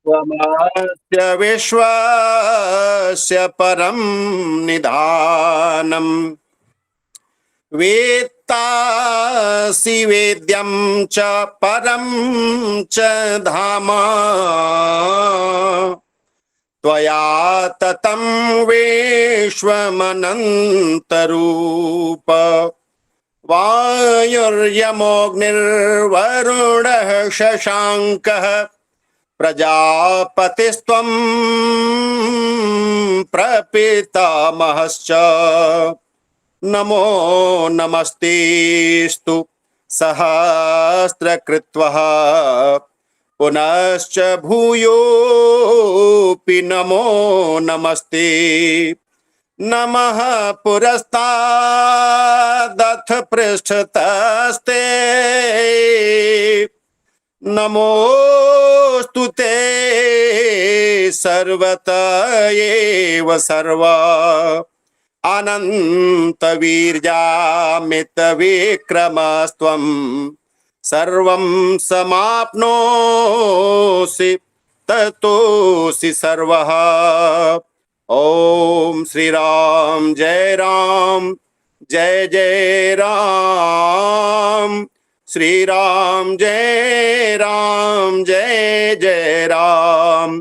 त्वमस्य विश्वस्य परं निधानम् वेत्तासि वेद्यं च परं च धाम त्वया ततं विश्वमनन्तरूप वायुर्यमोऽग्निर्वरुणः शशाङ्कः प्रजापतिस्त्वं प्रपितामहश्च नमो नमस्तेस्तु सहस्रकृत्वः पुनश्च भूयोऽपि नमो नमस्ते नमः पुरस्तादथ पृष्ठतस्ते नमोऽस्तु ते सर्वत एव सर्वा अनन्तवीर्यामितविक्रमस्त्वं सर्वं समाप्नोषि ततोऽसि सर्वः। ओम श्री राम जय राम जय जय राम श्री राम जय जय राम।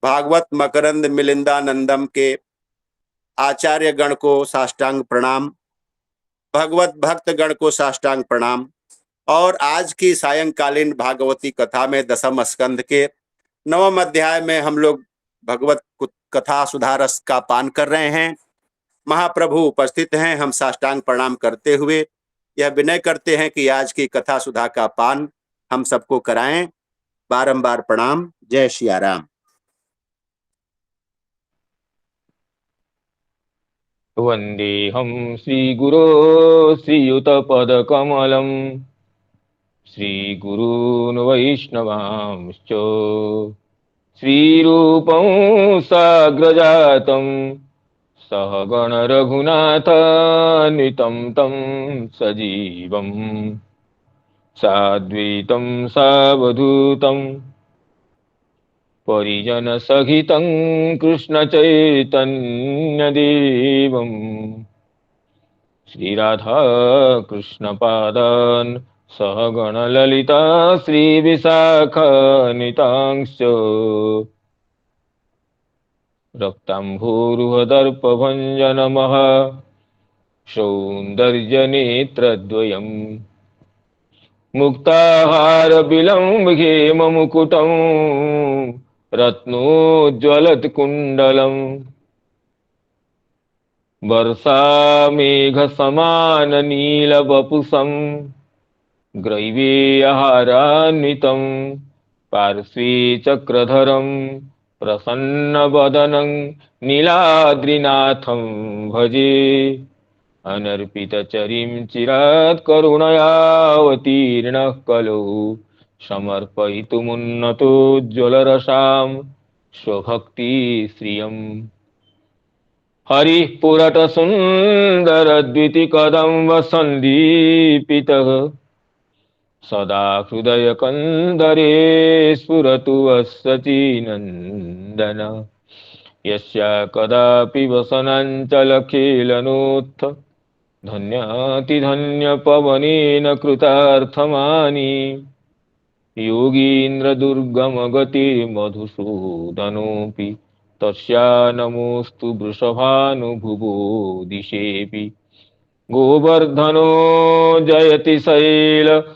भागवत मकरंद मिलिंदानंदम के आचार्य गण को साष्टांग प्रणाम, भगवत भक्त गण को साष्टांग प्रणाम। और आज की सायंकालीन भागवती कथा में दसम स्कंध के 9वें अध्याय में हम लोग भगवत कथा सुधारस का पान कर रहे हैं। महाप्रभु उपस्थित हैं। हम साष्टांग प्रणाम करते हुए यह विनय करते हैं कि आज की कथा सुधा का पान हम सबको कराएं। बारंबार प्रणाम। जय सिया राम। वन्देऽहं श्रीगुरो श्रीयुतपदकमलं श्रीगुरून् वैष्णवांश्च श्रीरूपं साग्रजातं सहगणरघुनाथान्वितं तं सजीवं साद्वैतं सावधूतं परिजनसहितं कृष्णचैतन्यदेवं श्रीराधा कृष्णपादान् सहगणललिता श्रीविशाखान्वितांश्च रक्ताम्भोरुहदर्पभञ्जनमः सौन्दर्यनेत्रद्वयम् मुक्ताहारविलम्बहेममुकुटं रत्नोज्ज्वलत्कुण्डलम् वर्षामेघसमाननीलवपुषं ग्रैवेयहारान्वितं पार्श्वे चक्रधरं प्रसन्नवदनं नीलाद्रिनाथं भजे अनर्पितचरिं चिरात् करुणयावतीर्णः कलौ समर्पयितुमुन्नतोज्ज्वलरसां स्वभक्तिश्रियम् हरिः पुरतसुन्दरद्वितिकदम्बसन्दीपितः सदा हृदयकन्दरे स्फुरतु वसतीनन्दन यस्य कदापि वसनाञ्चलखेलनोत्थ धन्यातिधन्यपवनेन कृतार्थमानि योगीन्द्रदुर्गमगतिर्मधुसूदनोऽपि तस्या नमोऽस्तु वृषभानुभुवो दिशेऽपि गोवर्धनो जयति शैलकुलाधिराजो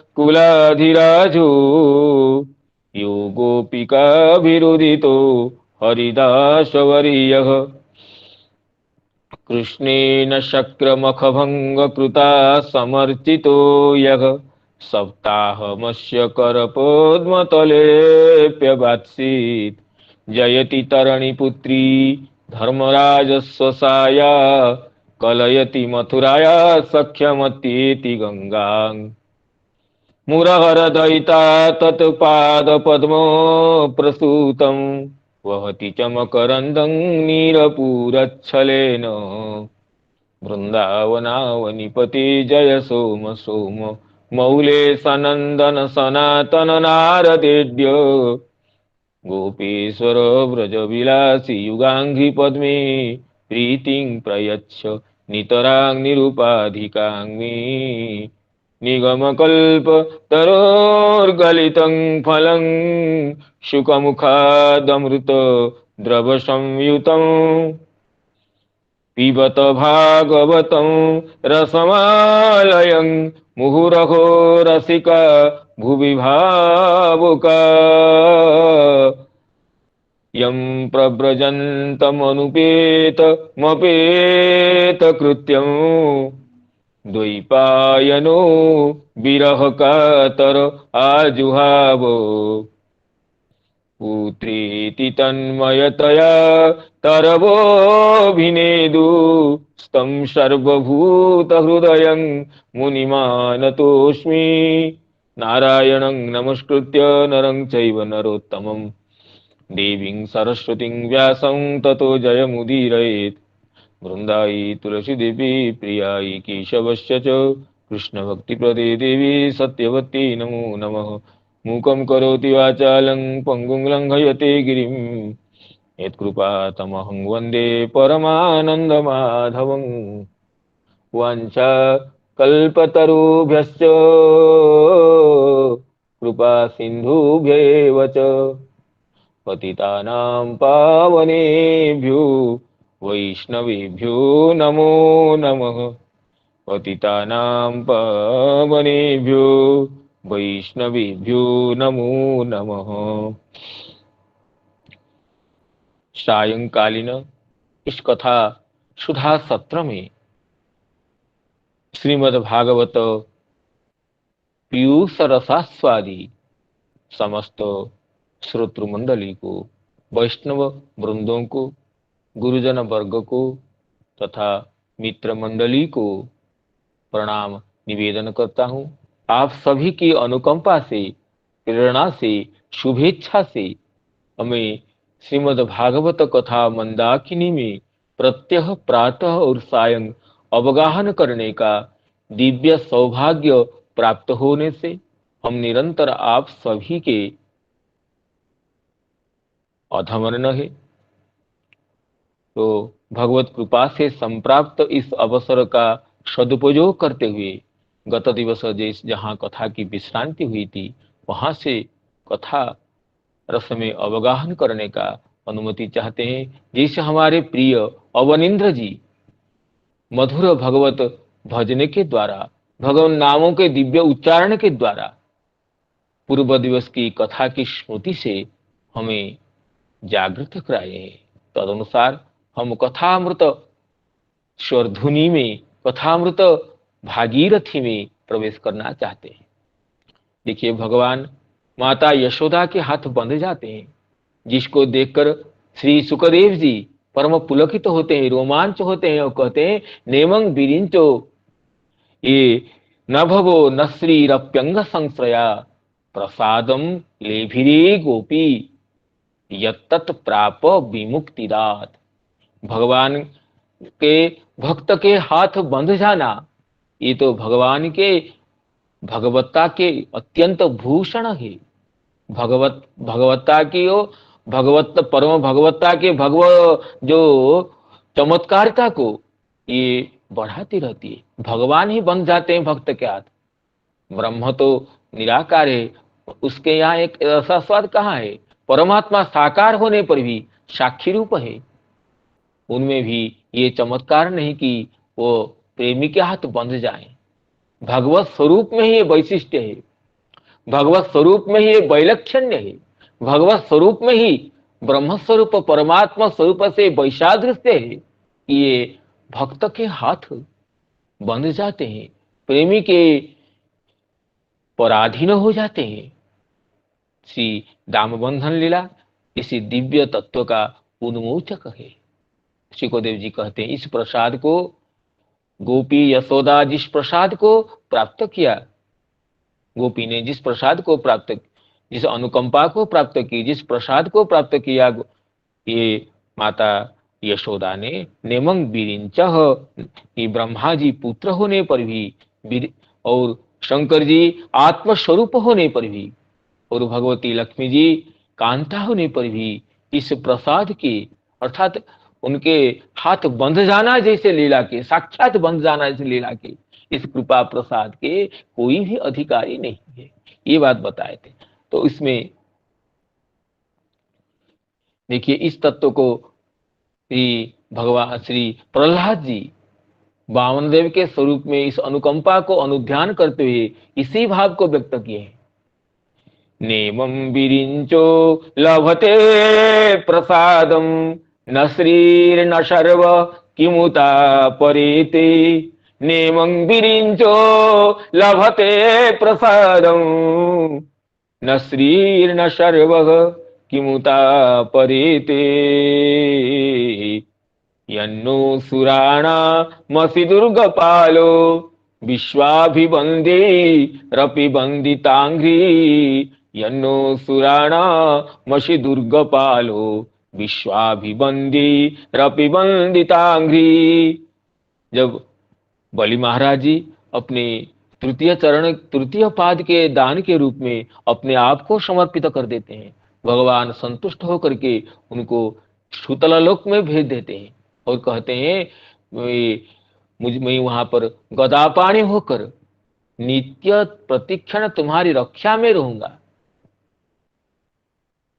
यो गोपिकाभिरुदितो हरिदासवर्यः कृष्णेन शक्रमखभङ्गकृता समर्चितो यः सप्ताहमस्य करपद्मतलेऽप्यवात्सीत् जयति तरणिपुत्री धर्मराजस्वसाया कलयति मथुराया सख्यमत्येति गङ्गाम् मुरहरदयिता तत्पादपद्मो प्रसूतं वहति च मकरन्दं नीरपूरच्छलेन वृन्दावनावनिपते जय सोम सोम मौले सनन्दन सनातन नारदेड्य गोपीश्वर व्रज विलासी युगांघ्रि पद्मे प्रीतिं प्रयच्छ नितरां निरुपाधिकांगि निगमकल्प तरोर्गलितं फलं शुकमुखादमृत द्रव संयुतं पिबत भागवतं रसमालयं मुहुरहो रसिका भुवि भावुका यं प्रव्रजन्तमनुपेतमपेत कृत्यं द्वैपायनो विरह कातर आजुहाव पुत्रेति तन्मयतया तरवोऽभिनेदु स्तं सर्वभूतहृदयं मुनिमानतोऽस्मि नारायणं नमस्कृत्य नरं चैव नरोत्तमं देवीं सरस्वतीं व्यासं ततो जयमुदीरयेत् वृन्दायै तुलसीदेवी प्रियायै केशवस्य च कृष्णभक्तिप्रदे देवी सत्यवती नमो नमः मूकं करोति वाचालं पङ्गुं लङ्घयते गिरिं यत्कृपातमहं वन्दे परमानन्दमाधवं वाञ्छा कल्पतरुभ्यश्च कृपा सिन्धुभ्येव च पतितानां पावनेभ्यो वैष्णवेभ्यो नमो नमः पतितानां पावनेभ्यो वैष्णवेभ्यो नमो नमः। सायंकालीन इस कथा सुधा सत्र में श्रीमद् भागवत पीयूष रसास्वादी समस्त श्रोतृ मंडली को, वैष्णव वृंदों को, गुरुजन वर्ग को तथा मित्र मंडली को प्रणाम निवेदन करता हूँ। आप सभी की अनुकंपा से, प्रेरणा से, शुभेच्छा से हमें श्रीमद् भागवत कथा मंदाकिनी में प्रत्यह प्रातः और सायं अवगाहन करने का दिव्य सौभाग्य प्राप्त होने से हम निरंतर आप सभी के अधमन है। तो भगवत कृपा से संप्राप्त इस अवसर का सदुपयोग करते हुए गत दिवस जहाँ कथा की विश्रांति हुई थी वहां से कथा रस में अवगाहन करने का अनुमति चाहते हैं। जैसे हमारे प्रिय अवनिंद्र जी मधुर भगवत भजने के द्वारा, भगवान नामों के दिव्य उच्चारण के द्वारा पूर्व दिवस की कथा की स्मृति से हमें जागृत कराए हैं। तदनुसार हम कथामृत स्वरधुनि में, कथामृत भागीरथी में प्रवेश करना चाहते हैं। देखिए, भगवान माता यशोदा के हाथ बंध जाते हैं, जिसको देखकर श्री सुखदेव जी परम पुलकित होते हैं, रोमांच होते हैं और कहते हैं, नेमं विरिंचो ये न भवो न श्रीरप्यंग संश्रया प्रसादम लेभिरे गोपी यत्तत् प्राप विमुक्तिदात। भगवान के भक्त के हाथ बंध जाना ये तो भगवान के भगवत्ता के अत्यंत भूषण है। भगवत्ता की भगवत परम भगवत्ता के जो चमत्कारिता को ये बढ़ाती रहती है। भगवान ही बन जाते हैं भक्त के हाथ। ब्रह्म तो निराकार है, उसके यहाँ एक ऐसा स्वाद कहाँ है। परमात्मा साकार होने पर भी साक्षी रूप है, उनमें भी ये चमत्कार नहीं कि वो प्रेमी के हाथ बंध जाए। भगवत स्वरूप में ही ये वैशिष्ट्य है, भगवत स्वरूप में ही ये वैलक्षण्य है, भगवत स्वरूप में ही ब्रह्म स्वरूप परमात्मा स्वरूप से वैसादृश्य है कि ये भक्त के हाथ बंध जाते हैं, प्रेमी के पराधीन हो जाते हैं। श्री दामबंधन लीला इसी दिव्य तत्व का उन्मोचक है। सुखदेव जी कहते हैं, इस प्रसाद को गोपी यशोदा जिस प्रसाद को प्राप्त किया, गोपी ने जिस प्रसाद को प्राप्त, जिस अनुकंपा को प्राप्त की, जिस प्रसाद को प्राप्त किया, ये माता यशोदा ने नेमं विरिंचः कि ब्रह्मा जी पुत्र होने पर भी और शंकर जी आत्मस्वरूप होने पर भी और भगवती लक्ष्मी जी कांता होने पर भी इस प्रसाद के, अर्थात उनके हाथ बंध जाना जैसे लीला के, साक्षात बंध जाना जैसे लीला के, इस कृपा प्रसाद के कोई भी अधिकारी नहीं है, ये बात बताए थे। तो इसमें देखिए इस तत्व को भगवान श्री प्रहलाद जी वामनदेव के स्वरूप में इस अनुकंपा को अनुध्यान करते हुए इसी भाव को व्यक्त किए हैं। नेमं विरिंचो लभते प्रसादम न श्रीर्न शर्व किमुता परेते। नेमं विरिंचो लभते प्रसादम न श्रीर्न शर्व किमुता परेते। यन्नो सुराणामसि दुर्गपालो विश्वाभिवन्दे रपिवन्दिताङ्घ्रि। यन्नो सुराणामसि दुर्गपालो विश्वाभिवन्दे रपिवन्दिताङ्घ्रि। जब बलि महाराज जी अपने तृतीय चरण, तृतीय पाद के दान के रूप में अपने आप को समर्पित कर देते हैं, भगवान संतुष्ट होकर के उनको सुतलालोक में भेज देते हैं और कहते हैं मैं वहां पर गदापाणी होकर नित्य प्रतिक्षण तुम्हारी रक्षा में रहूंगा।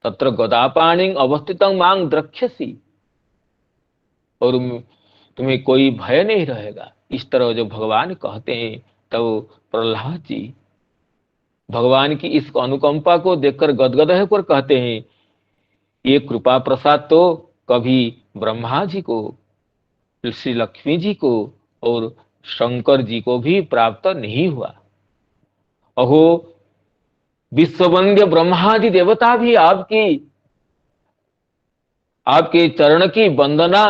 तत्र गदापाणी अवस्थितं मां द्रक्ष्यसि, और तुम्हें कोई भय नहीं रहेगा। इस तरह जो भगवान कहते हैं, तब प्रहलाद जी भगवान की इस अनुकंपा को देखकर गदगद होकर कहते हैं, ये कृपा प्रसाद तो कभी ब्रह्मा जी को, श्री लक्ष्मी जी को और शंकर जी को भी प्राप्त नहीं हुआ। अहो विश्ववंद्य ब्रह्मादि देवता भी आपके चरण की वंदना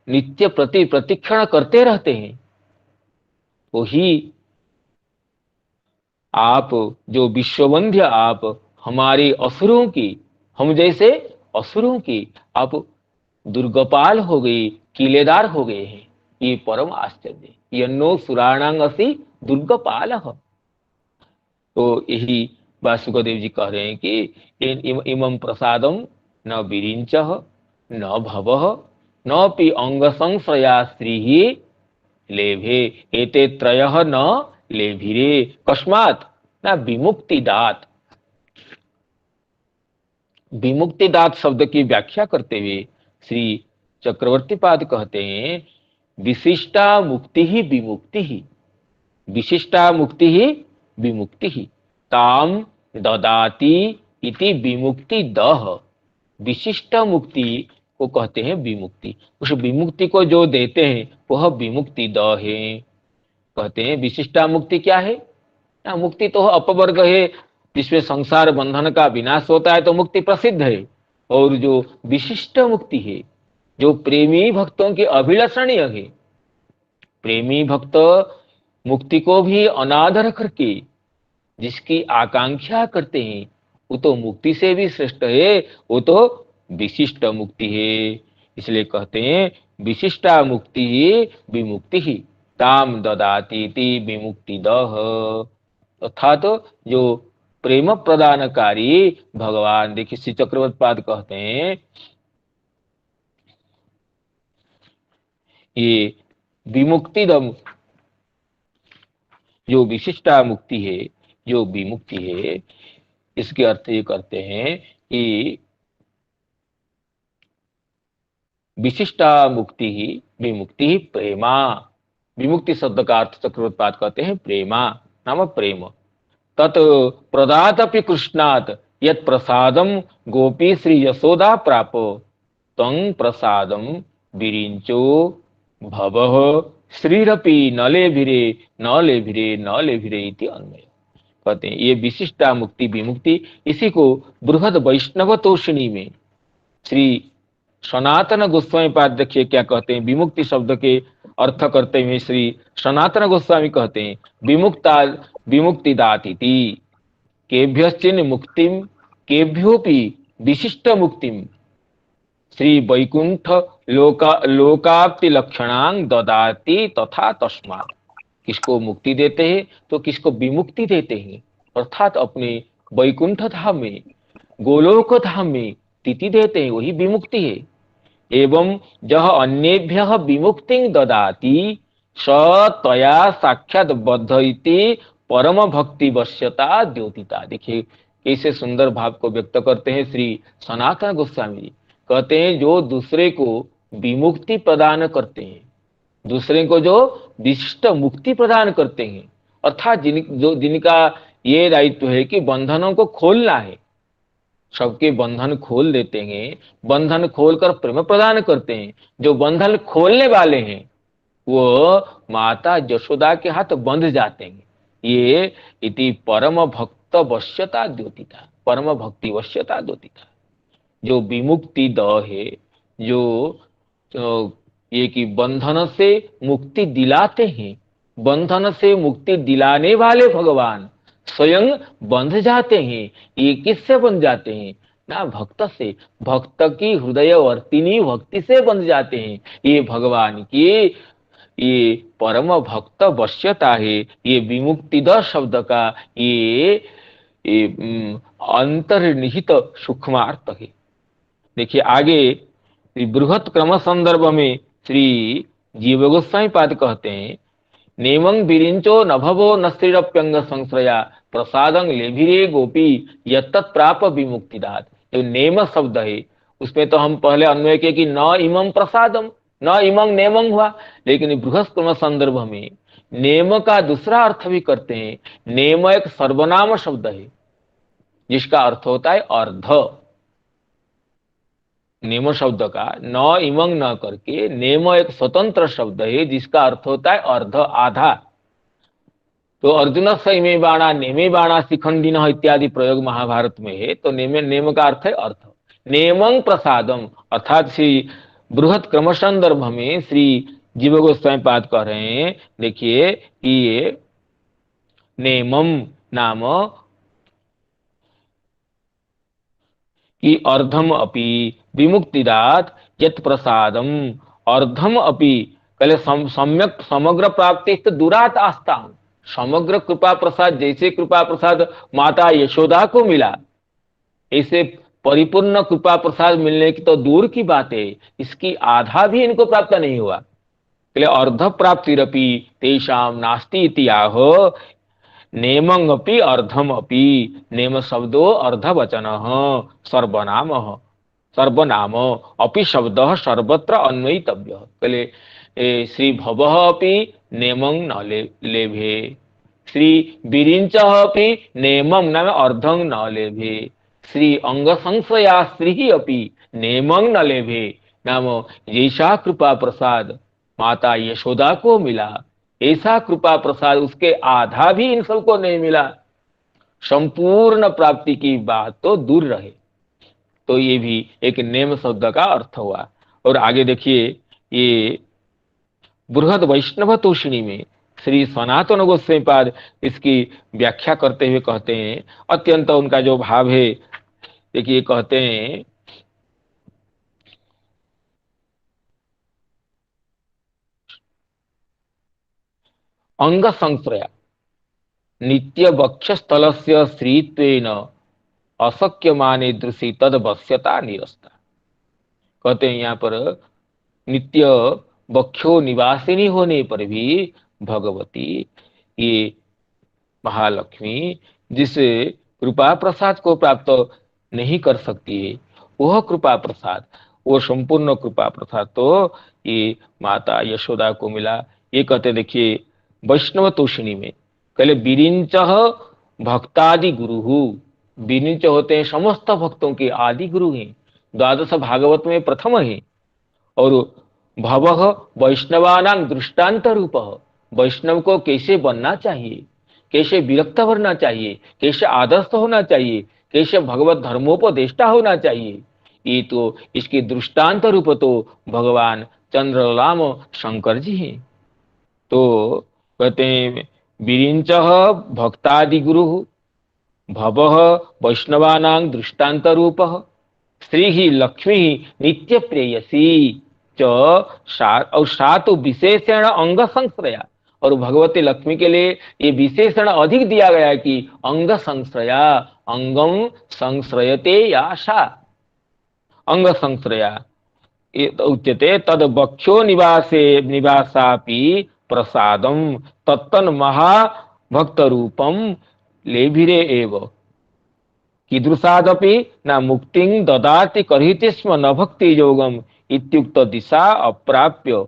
नित्य प्रति प्रतिक्षण करते रहते हैं। वही आप जो विश्ववंद्य, आप हमारे असुरों की, हम जैसे असुरों की आप दुर्गपाल हो गए, किलेदार हो गए हैं, ये परम आश्चर्य। यन्नो सुराणांगसी दुर्गपाल। तो यही वासुदेव जी कह रहे हैं कि इमं प्रसादम न विरिंच न भव न पि अंग संश्रया स्त्री लेभे एते त्रयः न लेभिरे कस्मात् न विमुक्तिदात। विमुक्तिदात शब्द की व्याख्या करते हुए श्री चक्रवर्ती पाद कहते हैं, विशिष्टा मुक्ति ही विमुक्ति ही, विशिष्टा मुक्ति ही विमुक्ति ही ताम ददाति इति विमुक्ति दह। विशिष्ट मुक्ति को कहते हैं विमुक्ति, उस विमुक्ति को जो देते हैं वह विमुक्ति दह है। कहते हैं विशिष्टा मुक्ति क्या है? मुक्ति तो अपवर्ग है, जिसमें संसार बंधन का विनाश होता है, तो मुक्ति प्रसिद्ध है। और जो विशिष्ट मुक्ति है, जो प्रेमी भक्तों की अभिलषणीय है, प्रेमी भक्त मुक्ति को भी अनादर करके जिसकी आकांक्षा करते हैं, वो तो मुक्ति से भी श्रेष्ठ है, वो तो विशिष्ट मुक्ति है। इसलिए कहते हैं विशिष्टा मुक्ति ही विमुक्ति ही ताम ददाति विमुक्ति दह। अर्थात तो जो प्रेम प्रदानकारी भगवान, देखिए श्री चक्रवर्ती पाद कहते हैं, ये विमुक्ति दम, जो विशिष्टा मुक्ति है, जो विमुक्ति है, इसके अर्थ ये करते हैं कि विशिष्टा मुक्ति ही विमुक्ति ही प्रेमा। विमुक्ति शब्द का अर्थ चक्रवर्ती पाद कहते हैं प्रेमा, नाम प्रेम। तत् प्रदातपि कृष्णात् यत् प्रसादम गोपी श्री यशोदा प्रापो तं प्रसादम विरिंचो भवः श्रीरपि न लेभिरे न लेभिरे न लेभिरे इति अन्वय। कहते हैं ये विशिष्टा मुक्ति विमुक्ति, इसी को बृहद वैष्णव तोषिणी में श्री सनातन गोस्वामी पाद देखिए क्या कहते हैं। विमुक्ति शब्द के अर्थ करते हुए श्री सनातन गोस्वामी कहते हैं, विमुक्ता विमुक्तिदातिति केभ्यश्चिन मुक्तिम केभ्योपि विशिष्ट मुक्तिम श्री वैकुंठ लोकाप्ति लक्षणांग ददाति तथा तस्मात्। किसको मुक्ति देते हैं तो किसको विमुक्ति देते हैं, अर्थात अपने वैकुंठ धाम में गोलोक धाम में स्थिति देते हैं, वही विमुक्ति है। एवं जह अन्येभ्य विमुक्ति ददाति स तया साक्षात बद्ध इति परम भक्ति वश्यता द्योतिता। देखिए कैसे सुंदर भाव को व्यक्त करते हैं श्री सनातन गोस्वामी जी। कहते हैं जो दूसरे को विमुक्ति प्रदान करते हैं, दूसरे को जो विशिष्ट मुक्ति प्रदान करते हैं, अर्थात जिनका ये दायित्व है कि बंधनों को खोलना है, सबके बंधन खोल देते हैं, बंधन खोलकर प्रेम प्रदान करते हैं। जो बंधन खोलने वाले हैं वो माता यशोदा के हाथ बंध जाते हैं। ये इति परम भक्त वश्यता द्योतिता, परम भक्ति वश्यता द्योतिता। जो विमुक्ति द है, जो ये कि बंधन से मुक्ति दिलाते हैं, बंधन से मुक्ति दिलाने वाले भगवान स्वयं बंध जाते हैं। ये किससे बंध जाते हैं? ना भक्त से, भक्त की हृदय वर्तिनी भक्ति से बंध जाते हैं। ये भगवान की ये परम भक्त वश्यता है। ये विमुक्ति द शब्द का ये अंतर्निहित सूक्ष्मार्थ है। देखिए आगे बृहत क्रम संदर्भ में श्री जीव गोस्वामी पाद कहते हैं, नेमं विरिंचो नभवो न स्त्रीरप्यंग संश्रया प्रसादं लेभिरे गोपी यत्तत् प्राप विमुक्तिदात। जो नेम शब्द है उसमें तो हम पहले अन्वय किए कि न इमं प्रसादम, न इमं नेमं हुआ, लेकिन बृहत क्रम संदर्भ में नेम का दूसरा अर्थ भी करते हैं। नेम एक सर्वनाम शब्द है जिसका अर्थ होता है अर्ध। नेम शब्द का न इमंग न करके नेम एक स्वतंत्र शब्द है जिसका अर्थ होता है अर्ध, आधा। तो अर्जुन सैमे बाणा नेमे बाणा शिखंडिन इत्यादि प्रयोग महाभारत में है। तो नेम का अर्थ है अर्थ। नेमं प्रसादम अर्थात श्री बृहत क्रम संदर्भ में श्री जीव गोस्वामी पाद कह रहे हैं, देखिए कि ये नेमम नाम कि अर्धम अपि विमुक्तिदात यत प्रसादम, अर्धम अपि पहले सम्यक समग्र प्राप्ति दूरात आस्था। समग्र कृपा प्रसाद, जैसे कृपा प्रसाद माता यशोदा को मिला, ऐसे परिपूर्ण कृपा प्रसाद मिलने की तो दूर की बात है, इसकी आधा भी इनको प्राप्त नहीं हुआ। पहले अर्ध प्राप्तिरपि तेषाम नास्ति इति आहो नेमं अपि अर्धम अपि। नेम शब्दो अर्ध वचन सर्वनाम, सर्वनाम अपि शब्द सर्वत्र अन्वयितव्य। पहले श्री भव अपि नेमं न लेभे, श्री विरिंच अपि नेमं नाम अर्धं न लेभे, श्री अंग संशया श्री अपि नेमं न लेभे नाम जैसा कृपा प्रसाद माता यशोदा को मिला ऐसा कृपा प्रसाद उसके आधा भी इन सबको नहीं मिला। संपूर्ण प्राप्ति की बात तो दूर रहे। तो ये भी एक नेम शब्द का अर्थ हुआ। और आगे देखिए ये बृहद वैष्णव तोषिणी में श्री सनातन गोस्वामी पाद इसकी व्याख्या करते हुए कहते हैं, अत्यंत उनका जो भाव है देखिए, कहते हैं अंग संश्रया नित्य वक्षस्थल से श्रीत्वेन अशक्य माने दृषि तद वश्यता निरस्ता। कहते हैं यहाँ पर नित्य वक्षो निवासिनी होने पर भी भगवती ये महालक्ष्मी जिस कृपा प्रसाद को प्राप्त नहीं कर सकती है, वह कृपा प्रसाद, वो संपूर्ण कृपा प्रसाद तो ये माता यशोदा को मिला। ये कहते देखिए वैष्णव तोषिणी में कहले विरिंच भक्तादि गुरु, विरिंच होते हैं समस्त भक्तों के आदि गुरु हैं, द्वादश भागवत में प्रथम है। और भवः वैष्णवानां दृष्टांत रूप, वैष्णव को कैसे बनना चाहिए, कैसे विरक्त बनना चाहिए, कैसे आदर्श होना चाहिए, कैसे भगवत धर्मोपदेष्टा होना चाहिए, ये तो इसके दृष्टांत रूप तो भगवान चंद्रलाम शंकर जी हैं। तो कहते हैं विरिंच भक्तादि गुरु, भवः वैष्णवानां दृष्टांत रूप, श्री ही लक्ष्मी नित्य प्रेयसी च और सातु विशेषण अंग संश्रया, और भगवती लक्ष्मी के लिए ये विशेषण अधिक दिया गया है कि अंग संश्रया, अंगम संश्रयते याशा, अंग संश्रया उच्यते तद बक्षो निवासे निवासापि प्रसादम तत्तन महाभक्त रूपम लेभिरे एव कीदृशादपि न मुक्तिं ददाति कर्हिति स्म न भक्ति योगम इत्युक्त दिशा अप्राप्य,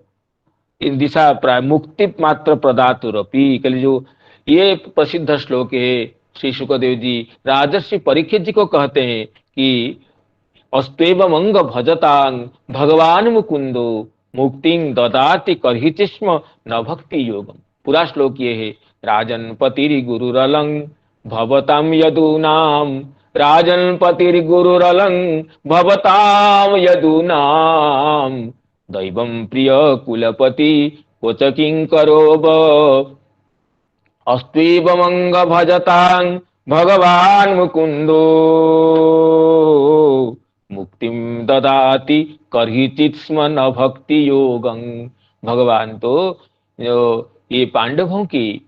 इन दिशा प्राय मुक्ति मात्र प्रदातुरपि। कल जो ये प्रसिद्ध श्लोक है, श्री शुकदेव जी राजर्षि परीक्षित जी को कहते हैं कि अस्तेवम अंग भजतांग भगवान मुकुंदो मुक्तिं ददाति कर्हिति स्म न भक्ति योगम। पूरा श्लोक ये है, राजन पतिरि गुरुरलंग भवताम यदूनाम, राजन पतिरि गुरुरलंग भवताम यदूनाम, दैवं प्रिय कुलपति कोच किंकरोब अस्त्वेवमंग भजतां भगवान मुकुंदो मुक्तिम ददाति कर्हिचित स्म न भक्ति योगं। भगवान तो जो ये पांडवों की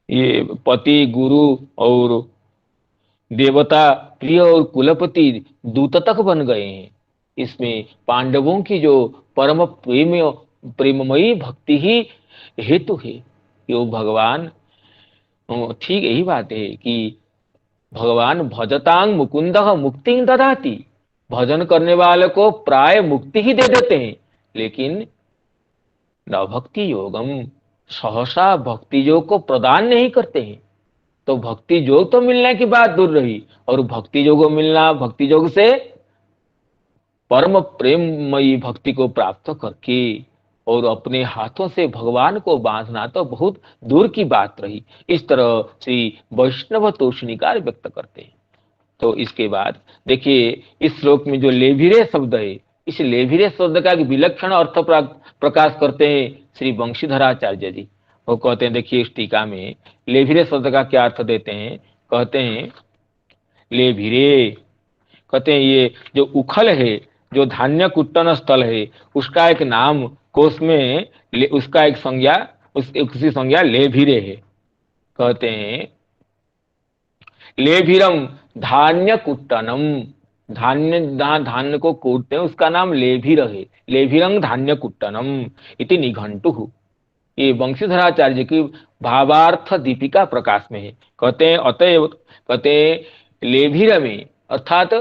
ये पति गुरु और देवता प्रिय और कुलपति दूत तक बन गए हैं। इसमें पांडवों की जो परम प्रेममयी भक्ति ही हेतु है कि वो भगवान, ठीक यही बात है कि भगवान भजतांग मुकुंद मुक्ति ददाति, भजन करने वाले को प्राय मुक्ति ही दे देते हैं, लेकिन न भक्ति योगम, सहसा भक्ति योग को प्रदान नहीं करते हैं। तो भक्ति योग तो मिलने की बात दूर रही, और भक्ति योग मिलना, भक्ति योग से परम प्रेममयी भक्ति को प्राप्त करके और अपने हाथों से भगवान को बांधना तो बहुत दूर की बात रही। इस तरह श्री वैष्णव तोषणीकार व्यक्त करते हैं। तो इसके बाद देखिए इस श्लोक में जो लेभिरे शब्द है, इस लेभिरे शब्द का एक विलक्षण अर्थ प्रकाश करते हैं श्री वंशीधराचार्य जी। वो कहते हैं, देखिए इस टीका में लेभिरे शब्द का क्या अर्थ देते हैं। कहते हैं लेभिरे, कहते हैं ये जो उखल है, जो धान्य कुट्टन स्थल है, उसका एक नाम कोश में उसका एक संज्ञा, उसकी संज्ञा लेभिरे है। कहते हैं लेभिरम धान्य कुट्टनम, धान्य को कूटते हैं, उसका नाम लेभिर है। लेभिरंग धान्य कुट्टनम इति निघंटु, ये वंशीधराचार्य की भावार्थ दीपिका प्रकाश में है। कहते हैं अतएव, कहते हैं लेभिर में अर्थात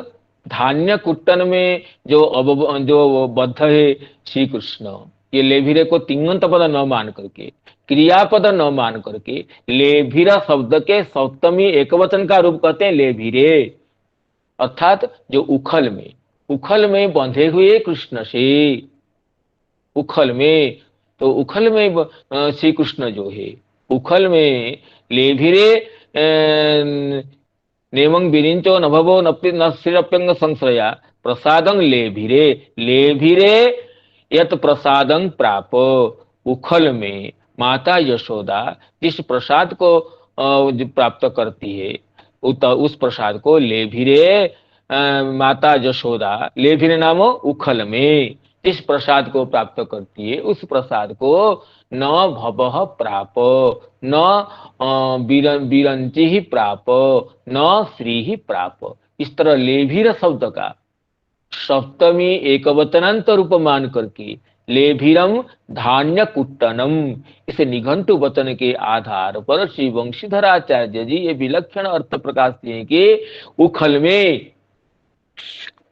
धान्य कुट्टन में जो बद्ध है श्री कृष्ण, ये लेभिरे को तिङंत पद न मान करके, क्रियापद न मान करके लेभिरा शब्द के सप्तमी एकवचन का रूप कहते हैं लेभिरे, अर्थात जो उखल में बंधे हुए कृष्ण से, उखल में, तो उखल में श्री कृष्ण जो है, उखल में लेभिरे नेमं विरिंचो नभवो न श्रीरप्यंग संश्रया प्रसादं लेभिरे, लेभिरे यत प्रसादं प्राप। उखल में माता यशोदा जिस प्रसाद को प्राप्त करती है, उस प्रसाद को लेभिरे माता यशोदा, लेभिरे नाम उखल में जिस प्रसाद को प्राप्त करती है, उस प्रसाद को न भवः प्राप, न बिरंची ही प्राप, न श्री ही प्राप। इस तरह लेभिर शब्द का सप्तमी एकवचनांत रूप मान करके लेभिरम धान्य कुट्टनम, इसे निघंटु वचन के आधार पर श्री वंशीधराचार्य जी ये विलक्षण अर्थ प्रकाश दिए कि उखल में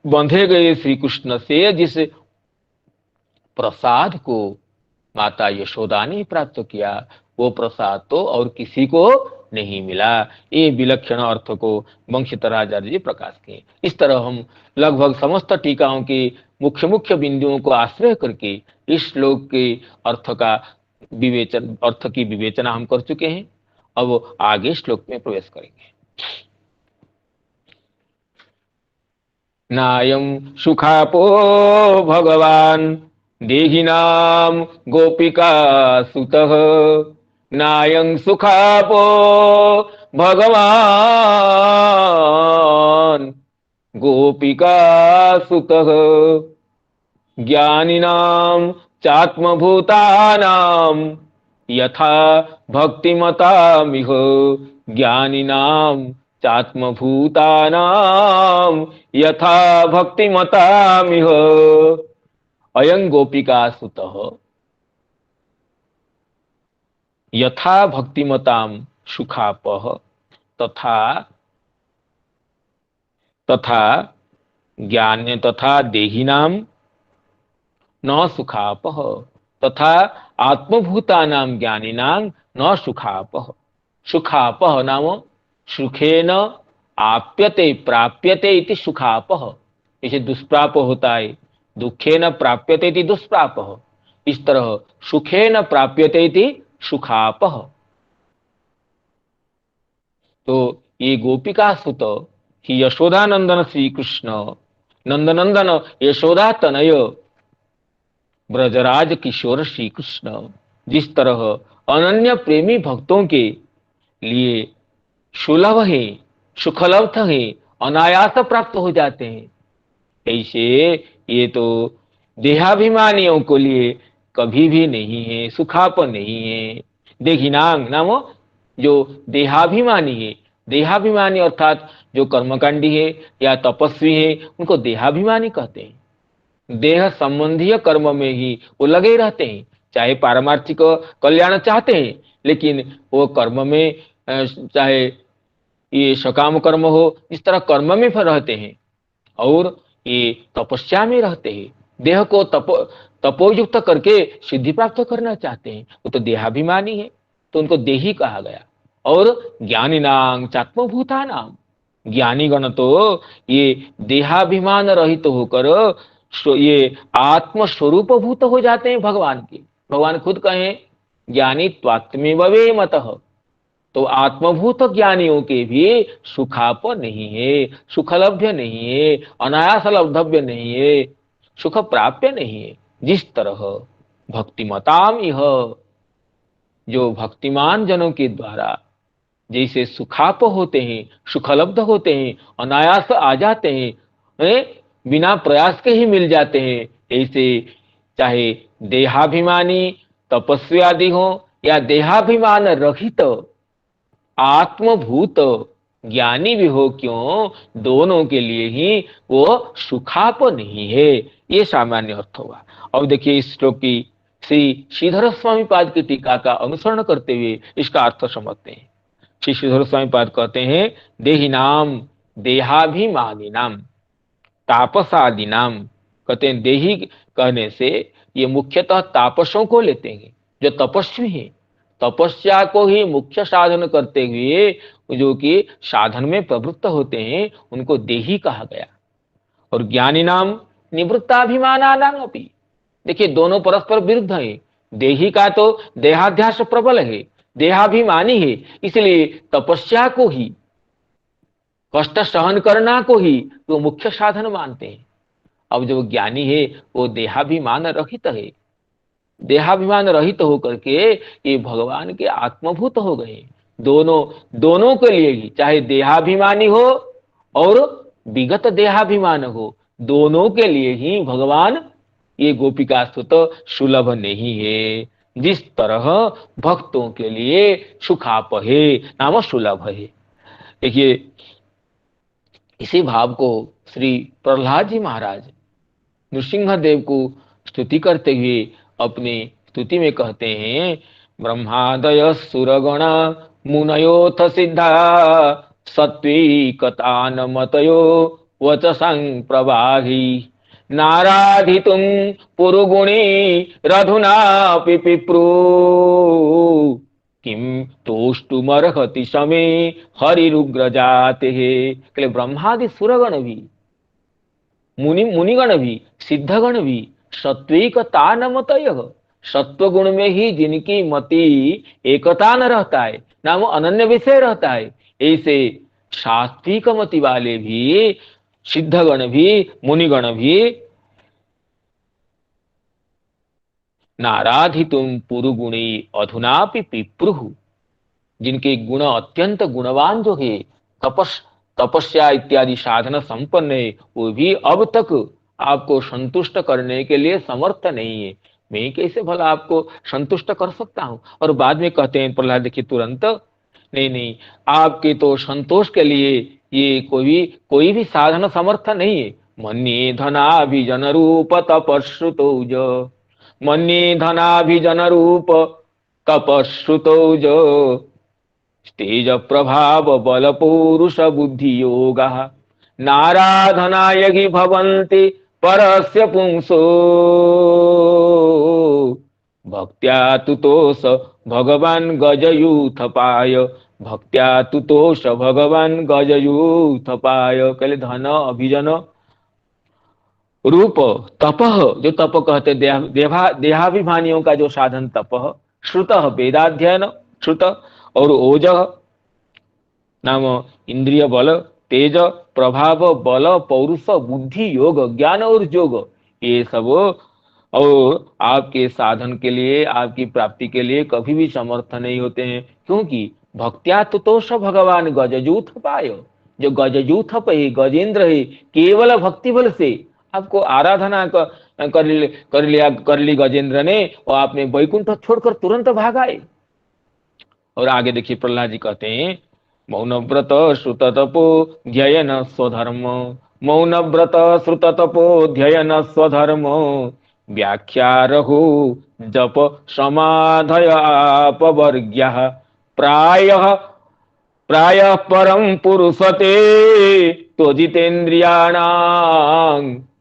बंधे गए श्री कृष्ण से जिस प्रसाद को माता यशोदा ने प्राप्त किया, वो प्रसाद तो और किसी को नहीं मिला। ये विलक्षण अर्थ को वंशीधराचार्य जी प्रकाश किए। इस तरह हम लगभग समस्त टीकाओं के मुख्य मुख्य बिंदुओं को आश्रय करके इस श्लोक के अर्थ की विवेचना हम कर चुके हैं। अब आगे श्लोक में प्रवेश करेंगे। नायं सुखापो भगवान देहिनाम गोपिका सुतः, नायं सुखापो भगवान गोपिका सुतः, ज्ञानिनां चात्मभूतानां यथा भक्तिमतामिह ज्ञानिनां चात्मभूतानां यथा भक्तिमतामिह। अयं गोपिका सुतः यथा भक्तिमतां सुखापः तथा तथा ज्ञान तथा देहिनां न सुखापः तथा आत्मभूतानां ज्ञानिनां न सुखापः। सुखापः नाम सुखेन आप्यते प्राप्यते इति सुखापः। इसे दुष्प्राप होता है, दुखेन प्राप्यते इति दुष्प्रापः। इस तरह सुखेन प्राप्यते इति सुखापः। तो ये गोपिका सुत ही यशोदानंदन श्री कृष्ण नंदनंदन यशोदा तनय ब्रजराज किशोर श्री कृष्ण जिस तरह अनन्य प्रेमी भक्तों के लिए सुलभ है, सुखलब्ध है, अनायास प्राप्त हो जाते हैं, ऐसे ये तो देहाभिमानियों के लिए कभी भी नहीं है, सुखाप नहीं है। देहिनांग नाम जो देहाभिमानी है, देहाभिमानी अर्थात जो कर्मकांडी है या तपस्वी है उनको देहाभिमानी कहते हैं। देह संबंधी कर्म में ही वो लगे रहते हैं, चाहे पारमार्थिक कल्याण चाहते हैं लेकिन वो कर्म में चाहे ये सकाम कर्म हो, इस तरह कर्म में रहते हैं और ये तपस्या में रहते हैं। देह को तपोयुक्त करके सिद्धि प्राप्त करना चाहते हैं, वो तो देहाभिमानी है, तो उनको देही कहा गया। और ज्ञानिनां चात्मभूतानां, ज्ञानीगण तो ये देहाभिमान रहित होकर ये आत्मस्वरूप भूत हो जाते हैं भगवान के। भगवान खुद कहें ज्ञानी त्वात्मेव वेमतः, तो आत्मभूत ज्ञानियों के भी सुखाप नहीं है, सुखलभ्य नहीं है, अनायास लब्धव्य नहीं है, सुख प्राप्य नहीं है। जिस तरह भक्तिमताम यह, जो भक्तिमान जनों के द्वारा जैसे सुखाप होते हैं, सुखलब्ध होते हैं, अनायास आ जाते हैं, बिना प्रयास के ही मिल जाते हैं, ऐसे चाहे देहाभिमानी तपस्वी आदि हो या देहाभिमान रहित आत्मभूत ज्ञानी भी हो, क्यों, दोनों के लिए ही वो सुखाप नहीं है। ये सामान्य अर्थ होगा। अब देखिए इस श्लोक की श्री श्रीधर स्वामी पाद की टीका का अनुसरण करते हुए इसका अर्थ समझते हैं। श्री श्रीधर स्वामी पाद कहते हैं देहिनाम देहाभिमानी नाम तापसादि नाम, कहते हैं देही कहने से ये मुख्यतः तापसों को लेते हैं जो तपस्वी हैं, तपस्या को ही मुख्य साधन करते हुए जो कि साधन में प्रवृत्त होते हैं उनको देही कहा गया। और ज्ञानी नाम निवृत्ताभिमानानाम अपि, देखिए दोनों परस्पर विरुद्ध हैं। देही का तो देहाध्यास प्रबल है, देहाभिमानी है, इसलिए तपस्या को ही, कष्ट सहन करना को ही वो मुख्य साधन मानते हैं। अब जो ज्ञानी है वो देहाभिमान रहित है, देहाभिमान रहित होकर के ये भगवान के आत्मभूत हो गए। दोनों दोनों के लिए ही, चाहे देहाभिमानी हो और विगत देहाभिमान हो, दोनों के लिए ही भगवान ये गोपिका स्तुत सुलभ नहीं है। जिस तरह भक्तों के लिए सुखाप है नाम सुलभ है। देखिए इसी भाव को श्री प्रहलाद जी महाराज नृसिंह देव को स्तुति करते हुए अपनी स्तुति में कहते हैं ब्रह्मादय सुरगण मुनयोथ सिद्धा सत्वीकतान मतयो वचसं प्रवाही नाराधितुं पुरुगुणी रधुनापि पिप्रू किम तोष्टुमर्हति समे हरिरुग्रजाते। के ब्रह्मादि सुरगण भी, मुनिगण भी, सिद्धगण भी सत्विकता न मतय, सत्व गुण में ही जिनकी मति एकता न रहता है, नाम अनन्य विषय रहता है, ऐसे सात्विक मति वाले भी, सिद्धगण भी, मुनिगण भी नाराधितुम पुरुगुणी अधुनापि पिप्रुः, जिनके गुण अत्यंत गुणवान जो है, तपस्या इत्यादि साधना संपन्न है, वो भी अब तक आपको संतुष्ट करने के लिए समर्थ नहीं है। मैं कैसे भला आपको संतुष्ट कर सकता हूं। और बाद में कहते हैं प्रहलाद, देखिए तुरंत, नहीं नहीं, आपके तो संतोष के लिए ये कोई भी साधन समर्थ नहीं है। मन्ये धनाभिजन रूप तपश्रुतो जो, मन्ये धनाभिजन रूप तपश्रुतो जो, तेज प्रभाव बल पौरुष बुद्धि योगा, नाराधनाय हि भवन्ति परस्य पुंसो, भक्त्या तुतोष भगवान गजयूथपाय, भक्त्या तुतोष भगवान गजयूथपाय। कहले धन अभिजन रूप तपह, जो तप कहते देहाभिमानियों का जो साधन तपह, श्रुत वेदाध्ययन, श्रुत और ओजः नाम इंद्रिय बल, तेज प्रभाव बल पौरुष बुद्धि योग ज्ञान और योग, ये सब और आपके साधन के लिए, आपकी प्राप्ति के लिए कभी भी समर्थ नहीं होते हैं। क्योंकि भक्त्या तुतोष भगवान गजयूथ पाय, जो गजयूथ है, गजेंद्र है, केवल भक्ति बल से आपको आराधना कर ली गजेंद्र ने, और आपने वैकुंठ छोड़कर तुरंत भाग आए। और आगे देखिए प्रहलाद जी कहते हैं, मौन व्रत श्रुत तपो ध्ययन स्वधर्म, मौन व्रत श्रुत तपो ध्ययन स्वधर्म, व्याख्या रघु जप समाधय अपवर्ग्य, प्रायः प्रायः परम पुरुषते त्वजितेन्द्रियाणां,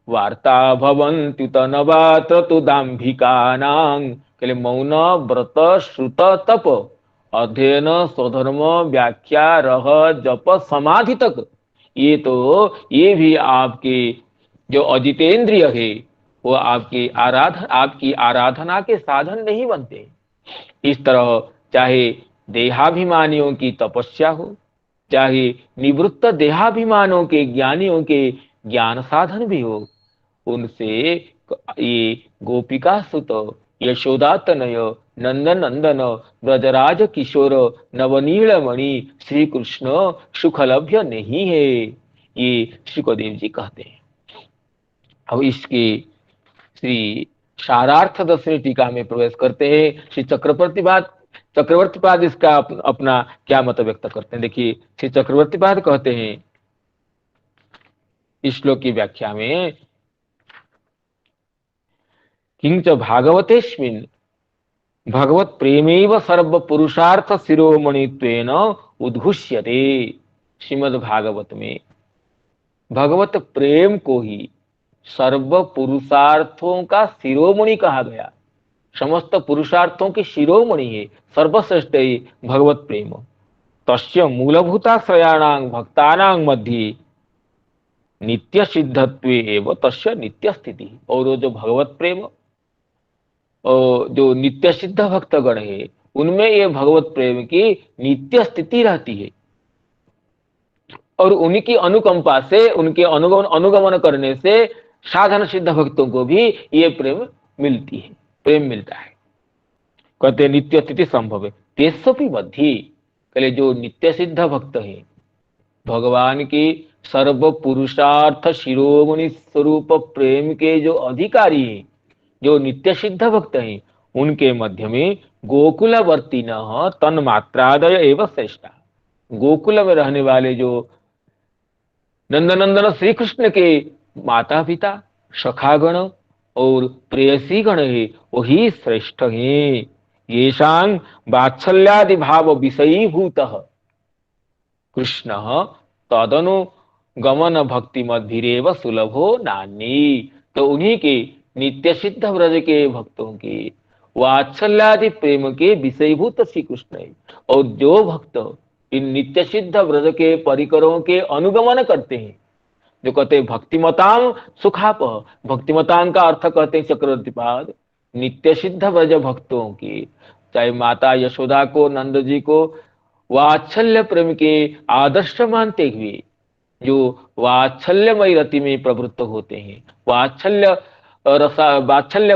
वार्ता भवन्ति तनवात्र तु दाम्भिकानां। कहले मौन व्रत श्रुत तप अध्ययन स्वधर्म व्याख्या रह जप समाधि तक, ये भी आपके जो अजितेंद्रिय है, वो आपकी आराधना के साधन नहीं बनते। इस तरह चाहे देहाभिमानियों की तपस्या हो, चाहे निवृत्त देहाभिमानों के ज्ञानियों के ज्ञान साधन भी हो, उनसे ये गोपिका सुत यशोदातनय नंदन नंदन ब्रजराज किशोर नवनील मणि श्री कृष्ण सुखलभ्य नहीं है, ये शुकदेव जी कहते हैं। अब इसके श्री सारार्थ दसवीं टीका में प्रवेश करते हैं। श्री चक्रवर्तीपाद इसका अपना क्या मत व्यक्त करते हैं। देखिए श्री चक्रवर्तीपाद कहते हैं इस श्लोक की व्याख्या में, किंच भागवतेस्मिन् भगवत प्रेमेव सर्व पुरुषार्थ शिरोमणित्वेन उद्घुष्यते। श्रीमद् भागवत में भगवत प्रेम को ही सर्व पुरुषार्थों का शिरोमणि कहा गया। समस्त पुरुषार्थों की शिरोमणि है, सर्वश्रेष्ठ है भगवत प्रेम। तस्य मूलभूताश्रयाणां भक्तानां मध्ये नित्य सिद्धत्वे एव तस्य नित्य स्थिति। और वो जो भगवत प्रेम जो नित्य सिद्ध भक्तगण है, उनमें ये भगवत प्रेम की नित्य स्थिति रहती है, और उन्हीं की अनुकंपा से, उनके अनुगमन करने से साधन सिद्ध भक्तों को भी ये प्रेम मिलता है। कहते नित्य स्थिति संभव है तेस्वपि मध्य। कहले जो नित्य सिद्ध भक्त है, भगवान की सर्व पुरुषार्थ शिरोमणि स्वरूप प्रेम के जो अधिकारी हैं, जो नित्य सिद्ध भक्त हैं, उनके मध्य में गोकुलवर्ती न तन्मात्रादय एवं श्रेष्ठा। गोकुल में रहने वाले जो नंदनंदन श्री कृष्ण के माता पिता सखागण और प्रेयसी गण है, वही श्रेष्ठ है। येषां वात्सल्यादि भाव विषयीभूत कृष्ण तदनुगमन भक्ति मद्भिरेव सुलभो नान्य। तो उन्हीं के नित्य सिद्ध व्रज के भक्तों के वात्सल्यादि प्रेम के विषयभूत श्री कृष्ण है। और जो भक्त इन नित्य सिद्ध व्रज के परिकरों के अनुगमन करते हैं, जो कहते हैं भक्तिमताम सुखापह, भक्तिमताम का अर्थ कहते हैं चक्रवर्तीपाद नित्य सिद्ध व्रज भक्तों की, चाहे माता यशोदा को, नंद जी को वात्सल्य प्रेम के आदर्श मानते हुए जो वात्सल्यमय रति में प्रवृत्त होते हैं, वात्सल्य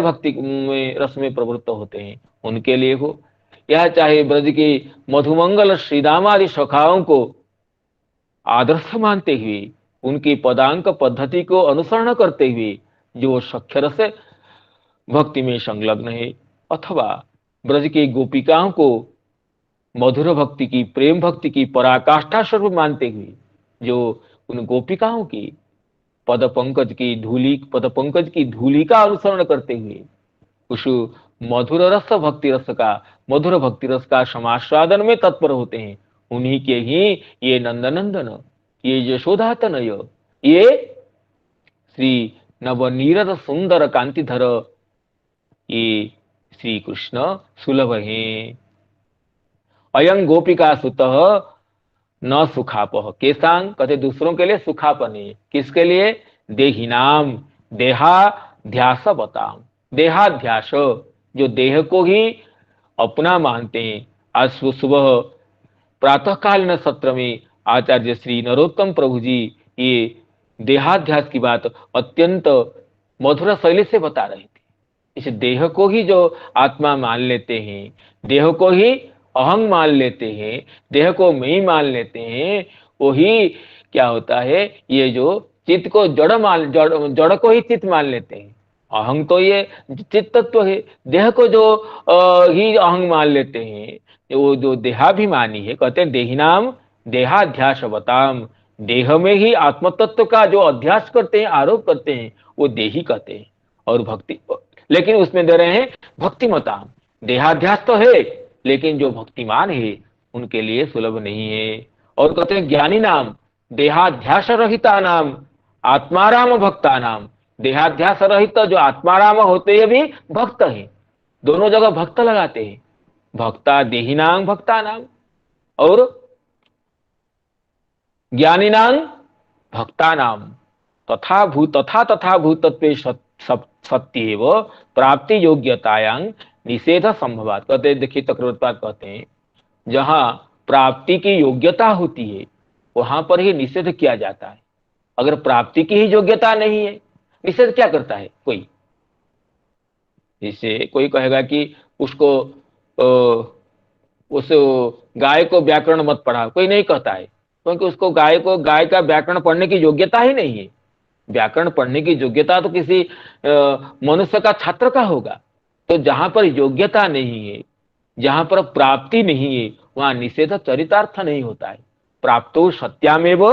भक्ति में रस में प्रवृत्त होते हैं, उनके लिए हो, या चाहे ब्रज के मधुमंगल श्रीदामादि सखाओं को आदर्श मानते हुए, उनकी पदांक पद्धति को अनुसरण करते हुए जो सख्य रस भक्ति में संलग्न है, अथवा ब्रज की गोपिकाओं को मधुर भक्ति की, प्रेम भक्ति की पराकाष्ठा स्वरूप मानते हुए जो उन गोपिकाओं की पद पंकज की धूलि का अनुसरण करते हुए उस मधुर भक्ति रस का समास्वादन में तत्पर होते हैं, उन्हीं के ही ये नंदनंदन, ये यशोदा तनय, ये श्री नवनीरद सुंदर कांतिधर, ये श्री कृष्ण सुलभ हैं। अयं गोपिका सुतः न सुखापह, केसांग कहते दूसरों के लिए सुखापन है, किसके लिए? देहिनाम, देहाध्यास बताम, देहाध्यास जो देह को ही अपना मानते हैं। आज सुबह प्रातःकालीन सत्र में आचार्य श्री नरोत्तम प्रभु जी ये देहाध्यास की बात अत्यंत मधुर शैली से बता रहे थे। इस देह को ही जो आत्मा मान लेते हैं, देह को ही अहंग मान लेते हैं, देह को मैं ही मान लेते हैं, वही क्या होता है, ये जो चित्त को जड़ को ही चित्त मान लेते हैं। अहंग तो ये चित्त तत्व है, देह को जो ही अहंग मान लेते हैं, वो जो देहाभिमानी है, कहते हैं देहिनाम देहाध्यास बताम, देह में ही आत्म तत्व का जो अध्यास करते हैं, आरोप करते हैं, वो देही कहते हैं। और भक्ति, लेकिन उसमें दे रहे हैं भक्तिमताम, देहाध्यास तो है लेकिन जो भक्तिमान है उनके लिए सुलभ नहीं है। और कहते हैं ज्ञानी नाम देहाध्यास रहिता नाम आत्माराम भक्ता नाम, देहाध्यास रहित जो आत्माराम होते हैं भी भक्त हैं, दोनों जगह भक्त लगाते हैं, भक्ता देहिनाम भक्ता नाम और ज्ञानीनाम भक्ता नाम, तथा भूतत्व सत्य एवं प्राप्ति योग्यतायांग निषेध संभवात। कहते हैं, देखिए चक्रवर्ती कहते हैं जहां प्राप्ति की योग्यता होती है वहां पर ही निषेध किया जाता है। अगर प्राप्ति की ही योग्यता नहीं है, निषेध क्या करता है? कोई जैसे कोई कहेगा कि उसको उस गाय को व्याकरण मत पढ़ा, कोई नहीं कहता है, क्योंकि उसको गाय का व्याकरण पढ़ने की योग्यता ही नहीं है। व्याकरण पढ़ने की योग्यता तो किसी मनुष्य का, छात्र का होगा। तो जहां पर योग्यता नहीं है, जहां पर प्राप्ति नहीं है, वहां निषेध चरितार्थ नहीं होता है। प्राप्तो सत्यामेव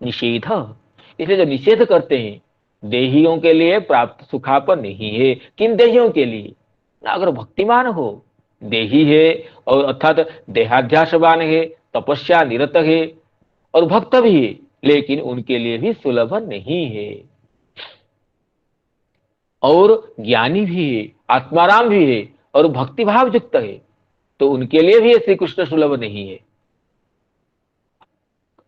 निषेध, इसलिए जो निषेध करते हैं देहियों के लिए प्राप्त सुखापन नहीं है। किन देहियों के लिए? अगर भक्तिमान हो, देही है और अर्थात देहाध्यासवान है, तपस्या निरत है और भक्त भी है, लेकिन उनके लिए भी सुलभ नहीं है। और ज्ञानी भी है, आत्माराम भी है और भक्ति भाव युक्त है, तो उनके लिए भी श्री कृष्ण सुलभ नहीं है।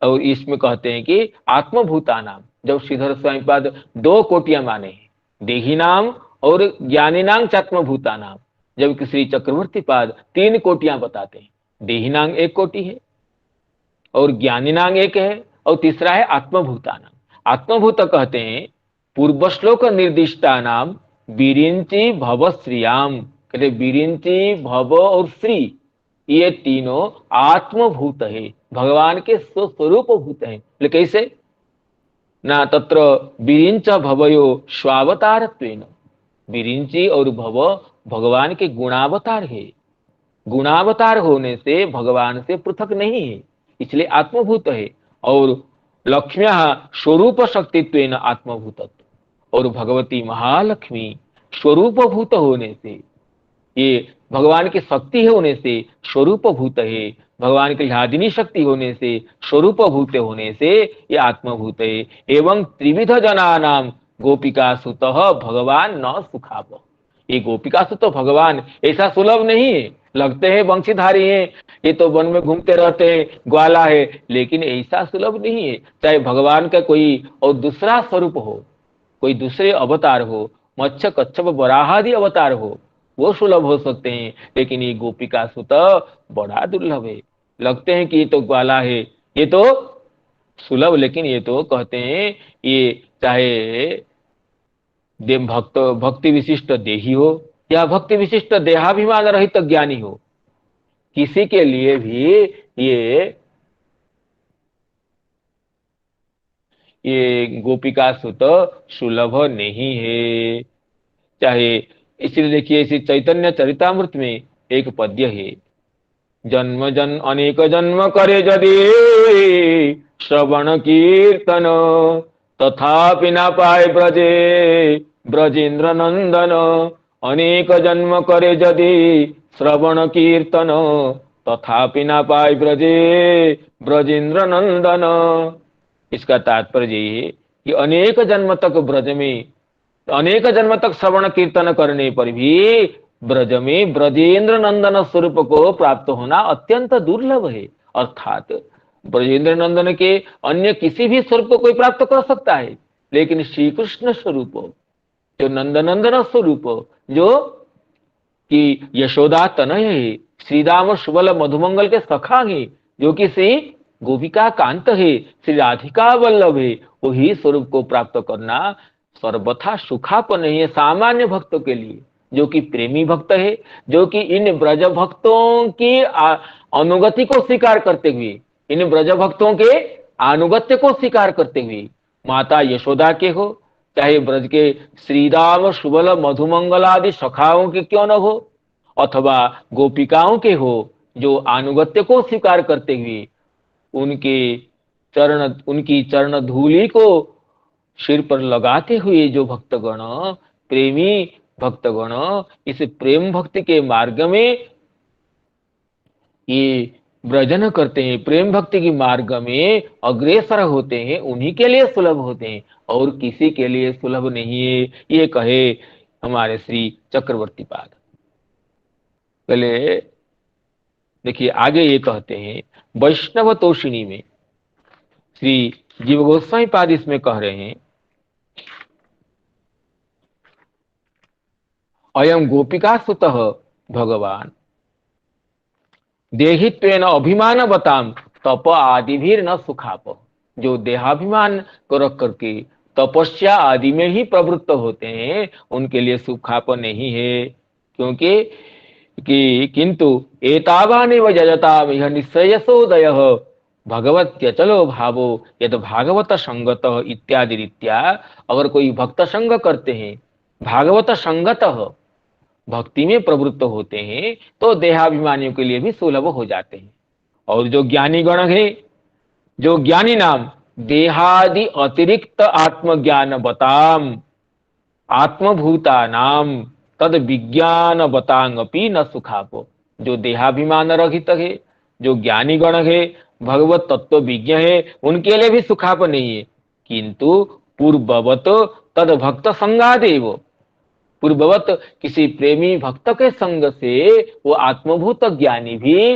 और इसमें कहते हैं कि आत्मभूता नाम, जब श्रीधर स्वामीपाद दो कोटियां माने हैं, देही नाम और ज्ञानी नाम चात्मभूता नाम, जबकि श्री चक्रवर्ती पाद तीन कोटियां बताते हैं। देही नाम एक कोटि है और ज्ञानी नाम एक है और तीसरा है आत्मभूता नाम। आत्मभूत कहते हैं पूर्व श्लोक निर्दिष्टा नाम बिरिंची भव श्रियाम, कहते बिरिंची भव और श्री ये तीनों आत्मभूत है, भगवान के स्वरूप भूत है। लेकिन कैसे? ना तत्र बिरिंच भवयो स्वावतारत्वेन, बिरिंची और भव भगवान के गुणावतार है, गुणावतार होने से भगवान से पृथक नहीं है, इसलिए आत्मभूत है। और लक्ष्म्या स्वरूप शक्तित्वेन आत्मभूतत्व, और भगवती महालक्ष्मी स्वरूप भूत होने से, ये भगवान की शक्ति होने से स्वरूप भूत है, भगवान की ह्लादिनी शक्ति होने से स्वरूप भूत होने से ये आत्मभूत है। एवं त्रिविध जना नाम गोपिका सुत भगवान न सुखाप, ये गोपिका सुत भगवान ऐसा सुलभ नहीं है। लगते हैं वंशीधारी हैं, ये तो वन में घूमते रहते हैं, ग्वाला है, लेकिन ऐसा सुलभ नहीं है। चाहे भगवान का कोई और दूसरा स्वरूप हो, कोई दूसरे अवतार हो, मत्स्य कच्छप वराहादि अवतार हो, वो सुलभ हो सकते हैं, लेकिन ये गोपिका सुत बड़ा दुर्लभ है। लगते हैं कि ये तो ग्वाला है, ये तो सुलभ, लेकिन ये तो कहते हैं ये चाहे भक्ति विशिष्ट देही हो या भक्ति विशिष्ट देहाभिमान रहित ज्ञानी हो, किसी के लिए भी ये गोपिका सुत सुलभ नहीं है। चाहे इसलिए देखिए इसी चैतन्य चरितामृत में एक पद्य है, जन्म जन अनेक जन्म करे यदि श्रवण कीर्तन, तथापि न पाए ब्रजे ब्रजेंद्र नंदन। अनेक जन्म करे यदि श्रवण कीर्तन, तथापि न पाए ब्रजे ब्रजेंद्र नंदन। इसका तात्पर्य ये है कि अनेक जन्म तक ब्रज में, अनेक जन्म तक श्रवण कीर्तन करने पर भी ब्रज में ब्रजेंद्र नंदन स्वरूप को प्राप्त होना अत्यंत दुर्लभ है। अर्थात ब्रजेंद्र नंदन के अन्य किसी भी स्वरूप को कोई प्राप्त कर सकता है, लेकिन श्री कृष्ण स्वरूप, जो नंदनंदन स्वरूप, जो कि यशोदा तनय है, श्री राम सुबल मधुमंगल के सखा है, जो कि श्री गोपिका कांत है, श्री राधिका वल्लभ है, वही स्वरूप को प्राप्त करना सर्वथा सुखापन नहीं है सामान्य भक्तों के लिए, जो कि प्रेमी भक्त है, जो कि इन ब्रज भक्तों की अनुगति को स्वीकार करते हुए, इन ब्रज भक्तों के अनुगत्य को स्वीकार करते हुए, माता यशोदा के हो, चाहे ब्रज के श्रीराम सुबल मधुमंगल आदि सखाओं के क्यों न हो, अथवा गोपिकाओं के हो, जो अनुगत्य को स्वीकार करते हुए उनके चरण, उनकी चरण धूलि को सिर पर लगाते हुए जो भक्तगण, प्रेमी भक्तगण इस प्रेम भक्ति के मार्ग में ये ब्रजन करते हैं, प्रेम भक्ति की मार्ग में अग्रसर होते हैं, उन्हीं के लिए सुलभ होते हैं और किसी के लिए सुलभ नहीं है, ये कहे हमारे श्री चक्रवर्ती पाद। पहले देखिए आगे ये कहते हैं, वैष्णव तोषिणी में श्री जीव गोस्वामी पाद इसमें कह रहे हैं, अयम गोपिका सुतः भगवान देहित्वेन अभिमान बताम तप आदि भी न सुखाप। जो देहाभिमान को रख करके तपस्या आदि में ही प्रवृत्त होते हैं, उनके लिए सुखाप नहीं है, क्योंकि कि किंतु एतावानि व जजताम यह निश्चयसोदय भगवत्यचलो भावो यद भागवत संगत इत्यादि रीत्या। अगर कोई भक्त संग करते हैं, भागवत संगत भक्ति में प्रवृत्त होते हैं, तो देहाभिमानियों के लिए भी सुलभ हो जाते हैं। और जो ज्ञानी गण है, जो ज्ञानी नाम देहादि अतिरिक्त आत्मज्ञान बताम आत्मभूता नाम तद विज्ञान बतांगपि न सुखापो। जो देहाभिमान रहित है, जो ज्ञानी गण है, भगवत तत्व विज्ञ है, उनके लिए भी सुखाप नहीं है, किंतु पूर्ववत तद भक्त संगादेव, पूर्ववत किसी प्रेमी भक्त के संग से वो आत्मभूत ज्ञानी भी,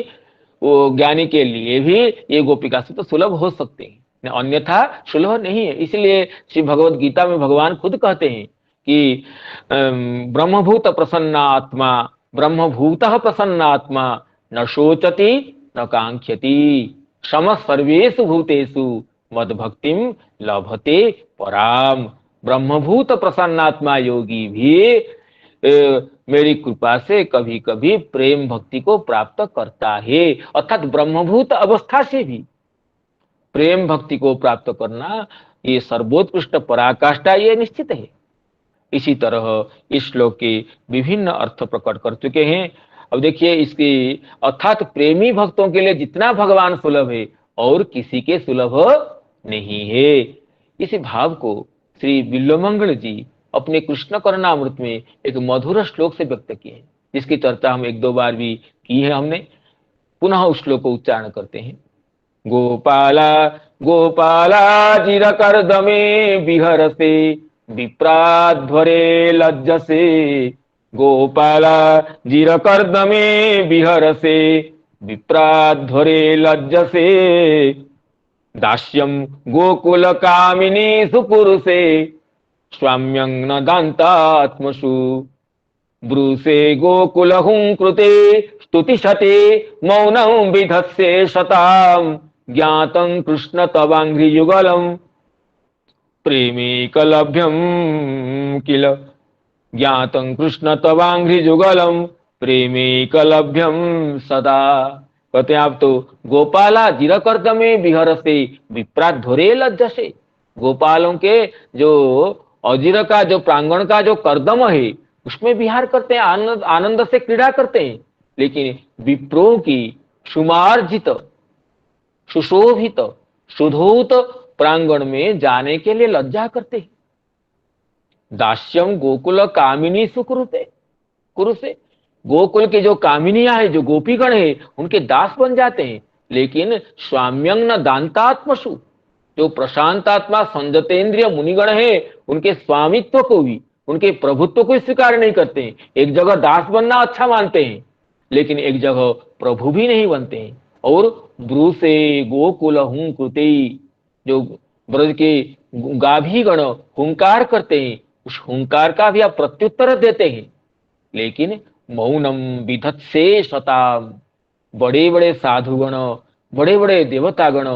वो ज्ञानी के लिए भी ये गोपिका से तो सुलभ हो सकते हैं, अन्यथा सुलभ नहीं है। इसलिए श्री भगवत गीता में भगवान खुद कहते हैं कि ब्रह्मभूत प्रसन्नात्मा, ब्रह्मभूत प्रसन्नात्मा न शोचति न कांक्षति, सम सर्वेषु भूतेषु मद भक्तिम लभते पराम। ब्रह्मभूत प्रसन्नात्मा योगी भी मेरी कृपा से कभी कभी प्रेम भक्ति को प्राप्त करता है, अर्थात ब्रह्मभूत अवस्था से भी प्रेम भक्ति को प्राप्त करना ये सर्वोत्कृष्ट पराकाष्ठा, ये निश्चित है। इसी तरह इस श्लोक के विभिन्न अर्थ प्रकट कर चुके हैं। अब देखिए इसके अर्थात प्रेमी भक्तों के लिए जितना भगवान सुलभ है और किसी के सुलभ नहीं है। इसी भाव को श्री बिल्वमंगल जी अपने कृष्ण करणामृत में एक मधुर श्लोक से व्यक्त किए हैं, जिसकी चर्चा हम एक दो बार भी की है हमने। पुनः उस श्लोक को उच्चारण करते हैं। गोपाला गोपाला चिरकर्दमे विहरसे विप्राध्वरे लज्जसे, गोपाला चिरकर्दमे विहरसे विप्राध्वरे लज्जसे, दास्यं गोकुल कामिनी सुपुरुषे स्वाम्यं न दान्तात्मसु, ब्रूसे गोकुल हुंकृते स्तुतिशते मौनं विधत्से शतां, ज्ञातं कृष्ण तवांघ्रियुगलं प्रेमेकलभ्यं किल, ज्ञातं कृष्ण तवांघ्रियुगलं प्रेमेकलभ्यं सदा। कहते हैं आप तो गोपाला जिरकर्द में विहरसे विप्राध्वरे लज्जसे, गोपालों के जो अजिर का जो प्रांगण का जो कर्दम है, उसमें विहार करते हैं, आनंद आनंद से क्रीड़ा करते हैं। लेकिन विप्रों की सुमार्जित, सुशोभित, सुधोत प्रांगण में जाने के लिए लज्जा करते हैं। दास्यम गोकुल कामिनी सुकुरुते कुरुसे, गोकुल के जो कामिनियां है, जो गोपीगण है, उनके दास बन जाते हैं। लेकिन स्वाम्यंग न दांतात्मसु, जो प्रशांतात्मा संजतेंद्रिय मुनिगण है, उनके स्वामित्व को भी, उनके प्रभुत्व को स्वीकार नहीं करते हैं। एक जगह दास बनना अच्छा मानते हैं, लेकिन एक जगह प्रभु भी नहीं बनते हैं। और ब्रूसे गोकुल हुं कृते, जो ब्रज के गाभी गण हुंकार करते हैं, उस हुंकार का भी आप प्रत्युत्तर देते हैं। लेकिन मौनम विधत्से शताम, बड़े बड़े साधुगण, बड़े बड़े देवतागण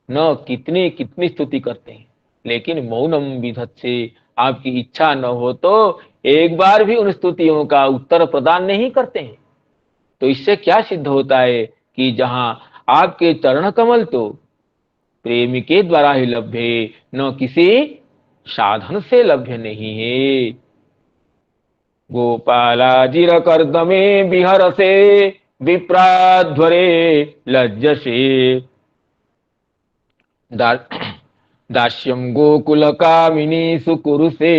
न कितनी कितनी स्तुति करते हैं, लेकिन मौनम विधत्से, आपकी इच्छा न हो तो एक बार भी उन स्तुतियों का उत्तर प्रदान नहीं करते हैं। तो इससे क्या सिद्ध होता है कि जहां आपके चरण कमल तो प्रेमी के द्वारा ही लभ्य है, न किसी साधन से लभ्य नहीं है। गोपालाजिर कर्दमे विहरसे विप्राध्वरे लज्जसे, दास्यम गोकुल कामिनी सुकुरुसे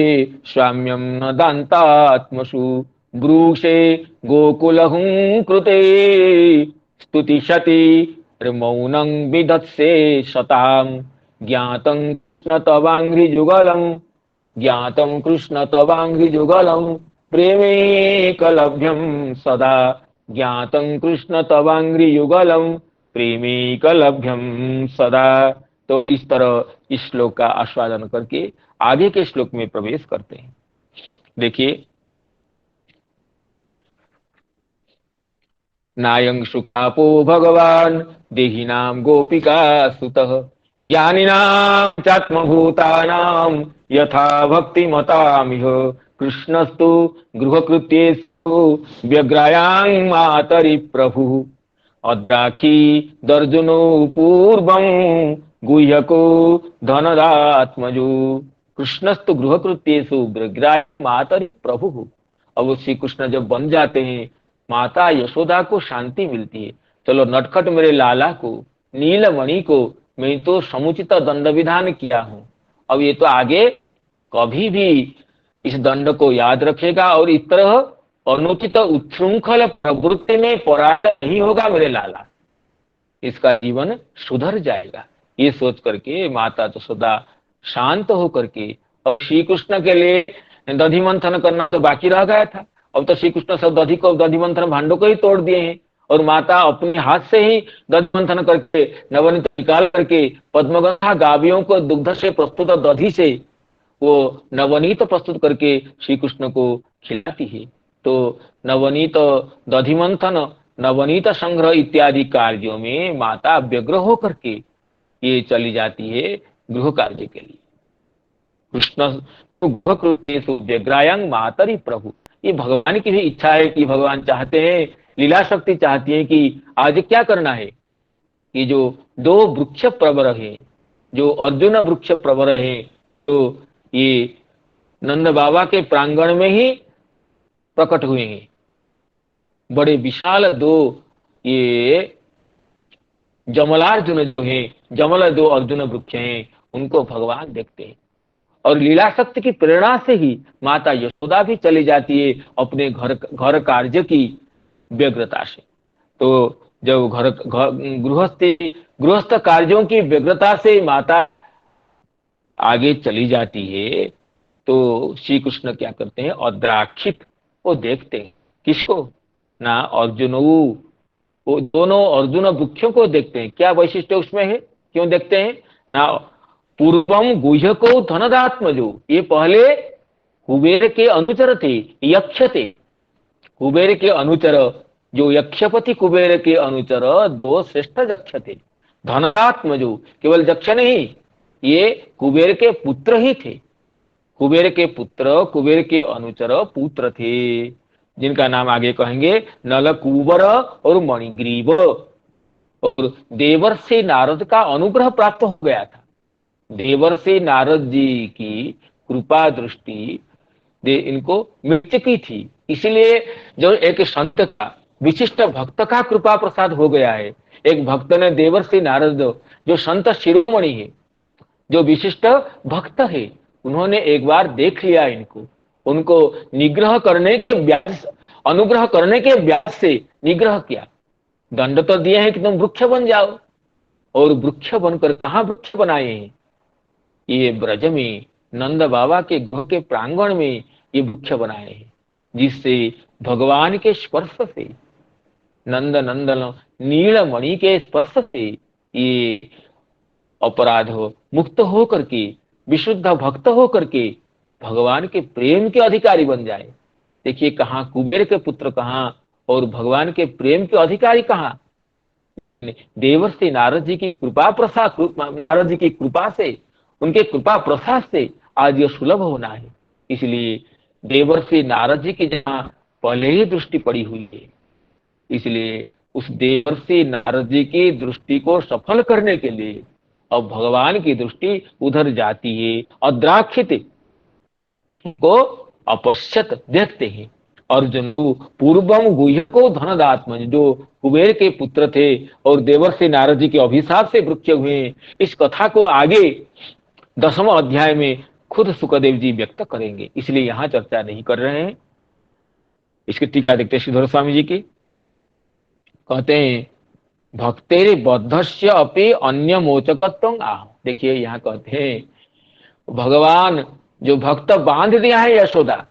स्वाम्यम न दान्तात्मसु, ब्रूषे गोकुल कृते स्तुतिशति मौनं विधत्से शताम, ज्ञातं कृष्ण तवाङ्घ्रिजुगलं, ज्ञातं कृष्ण तवाङ्घ्रिजुगलं प्रेमैकलभ्यं सदा, ज्ञातं कृष्ण तवाङ्घ्रियुगलं प्रेमैकलभ्यं सदा। तो इस तरह इस श्लोक का आस्वादन करके आगे के श्लोक में प्रवेश करते हैं। देखिए, नायं शुकापो भगवान देहिनां गोपिका सुतः, ज्ञानिनां चात्मभूतानां यथा भक्तिमतामिह, कृष्णस्तु गृहकृत्येषु व्यग्रायां मातरि प्रभुः, अद्राक्षी दर्जुनो पूर्वं गुह्यको धनदात्मजो, कृष्णस्तु गृहकृत्येषु व्यग्रायां मातरि प्रभुः। अब वो श्री कृष्ण जब बन जाते हैं, माता यशोदा को शांति मिलती है। चलो नटखट मेरे लाला को, नीलमणि को मैं तो समुचित दंड विधान किया हूं, अब ये तो आगे कभी भी इस दंड को याद रखेगा और इस तरह अनुचित उच्छृंखल प्रवृत्ति में परायण नहीं होगा मेरे लाला, इसका जीवन सुधर जाएगा। ये सोच करके माता तो सदा शांत होकर के, और श्री कृष्ण के लिए दधि मंथन करना तो बाकी रह गया था। अब तो श्री कृष्ण सब दधि मंथन भांडों को ही तोड़ दिए हैं, और माता अपने हाथ से ही दधि मंथन करके नवनीत निकाल करके पद्मगंधा गाभियों को दुग्ध से प्रस्तुत दधि से वो नवनीत प्रस्तुत करके श्री कृष्ण को खिलाती है। तो नवनीत दधि मंथन, नवनीत संग्रह इत्यादि कार्यों में माता व्यग्र होकर के ये चली जाती है गृह कार्य के लिए। कृष्ण गृहकृत्येषु व्यग्रायांग मातरि प्रभु, ये भगवान की भी इच्छा है कि भगवान चाहते हैं, लीला शक्ति चाहती है कि आज क्या करना है कि जो दो वृक्ष प्रवर है, जो अर्जुन वृक्ष प्रवर है, तो ये नंद बाबा के प्रांगण में ही प्रकट हुए हैं। बड़े विशाल दो ये जमलार्जुन जो है, जमल दो अर्जुन वृक्ष हैं, उनको भगवान देखते हैं। और लीला शक्ति की प्रेरणा से ही माता यशोदा भी चली जाती है अपने घर कार्य की व्यग्रता से। तो जब गृहस्थ कार्यों की व्यग्रता से माता आगे चली जाती है, तो श्री कृष्ण क्या करते हैं, अद्राक्षित वो देखते हैं। किसको? ना अर्जुन, वो दोनों अर्जुन वृक्षों को देखते हैं। क्या वैशिष्ट उसमें है, क्यों देखते हैं ना? पूर्वम गुह्य को धनदात्मजो, ये पहले कुबेर के अनुचर थे, यक्ष थे। कुबेर के अनुचर, जो यक्षपति कुबेर के अनुचर दो श्रेष्ठ यक्ष थे। धनदात्मजो, केवल यक्ष नहीं, ये कुबेर के पुत्र ही थे। कुबेर के पुत्र, कुबेर के अनुचर पुत्र थे, जिनका नाम आगे कहेंगे नलकूबर और मणिग्रीव। और देवर्षि नारद का अनुग्रह प्राप्त हो गया था। देवर्षि नारद जी की कृपा दृष्टि इनको मिल चुकी थी। इसलिए जो एक संत का, विशिष्ट भक्त का कृपा प्रसाद हो गया है। एक भक्त ने देवर्षि नारद, जो संत शिरोमणि है, जो विशिष्ट भक्त है, उन्होंने एक बार देख लिया इनको, उनको निग्रह करने के व्यास, अनुग्रह करने के व्यास से निग्रह किया। दंड तो दिए हैं कि तुम वृक्ष बन जाओ, और वृक्ष बनकर कहां वृक्ष बनाए हैं? ये ब्रज में नंद बाबा के घर के प्रांगण में ये वृक्ष बनाए हैं, जिससे भगवान के स्पर्श से, नंद नंदन नीलमणि के स्पर्श से ये अपराध हो मुक्त हो करके, विशुद्ध भक्त हो करके भगवान के प्रेम के अधिकारी बन जाए। देखिए कहां कुबेर के पुत्र कहां, और भगवान के प्रेम के अधिकारी कहां? देवर्षि नारद जी की कृपा प्रसाद, नारद जी की कृपा से, उनके कृपा प्रसाद से आज ये सुलभ होना है। इसलिए देवर्षि नारद जी की जहां पहले ही दृष्टि पड़ी हुई है, इसलिए उस देवर्षि नारद जी की दृष्टि को सफल करने के लिए अब भगवान की दृष्टि उधर जाती है। अद्राक्षित को अपश्यत देखते हैं। अर्जुन पूर्वम गुह्य को धनदात्म, जो कुबेर के पुत्र थे और देवर्षि नारद जी के अभिशाप से वृक्ष हुए, इस कथा को आगे 10वां अध्याय में खुद सुखदेव जी व्यक्त करेंगे, इसलिए यहां चर्चा नहीं कर रहे हैं। इसकी टीका देखते श्रीधर स्वामी जी की, कहते हैं भक्तेर बद्धस्य अपि अन्य मोचकत्वं आह। देखिए यहाँ कहते हैं भगवान, जो भक्त बांध दिया है यशोदा,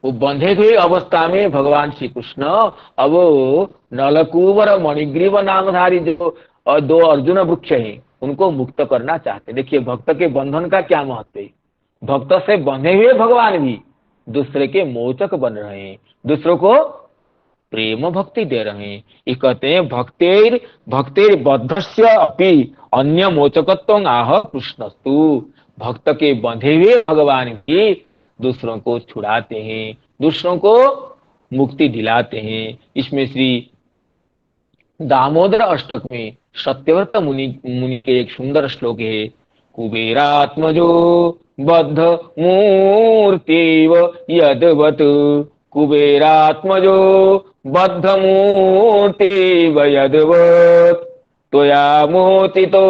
वो बंधे हुए अवस्था में भगवान श्री कृष्ण अब नलकूबर मणिग्रीव नामधारी जो दो अर्जुन वृक्ष हैं, उनको मुक्त करना चाहते। देखिए भक्त के बंधन का क्या महत्व है। भक्त से बंधे हुए भगवान भी दूसरे के मोचक बन रहे हैं, दूसरों को प्रेम भक्ति दे रहे हैं। ये कहते हैं भक्तेर भक्तेर बद्धस्य अपि अन्य मोचकत्वं आह कृष्णस्तु। भक्त के बंधे हुए भगवान भी दूसरों को छुड़ाते हैं, दूसरों को मुक्ति दिलाते हैं। इसमें श्री दामोदर अष्टक में सत्यव्रत मुनि मुनि के एक सुंदर श्लोक है, कुबेरात्मजो बद्ध मूर्तिव यदवत, कुबेरात्मजो बद्ध मूर्तिव यदवत, त्वया मोचितो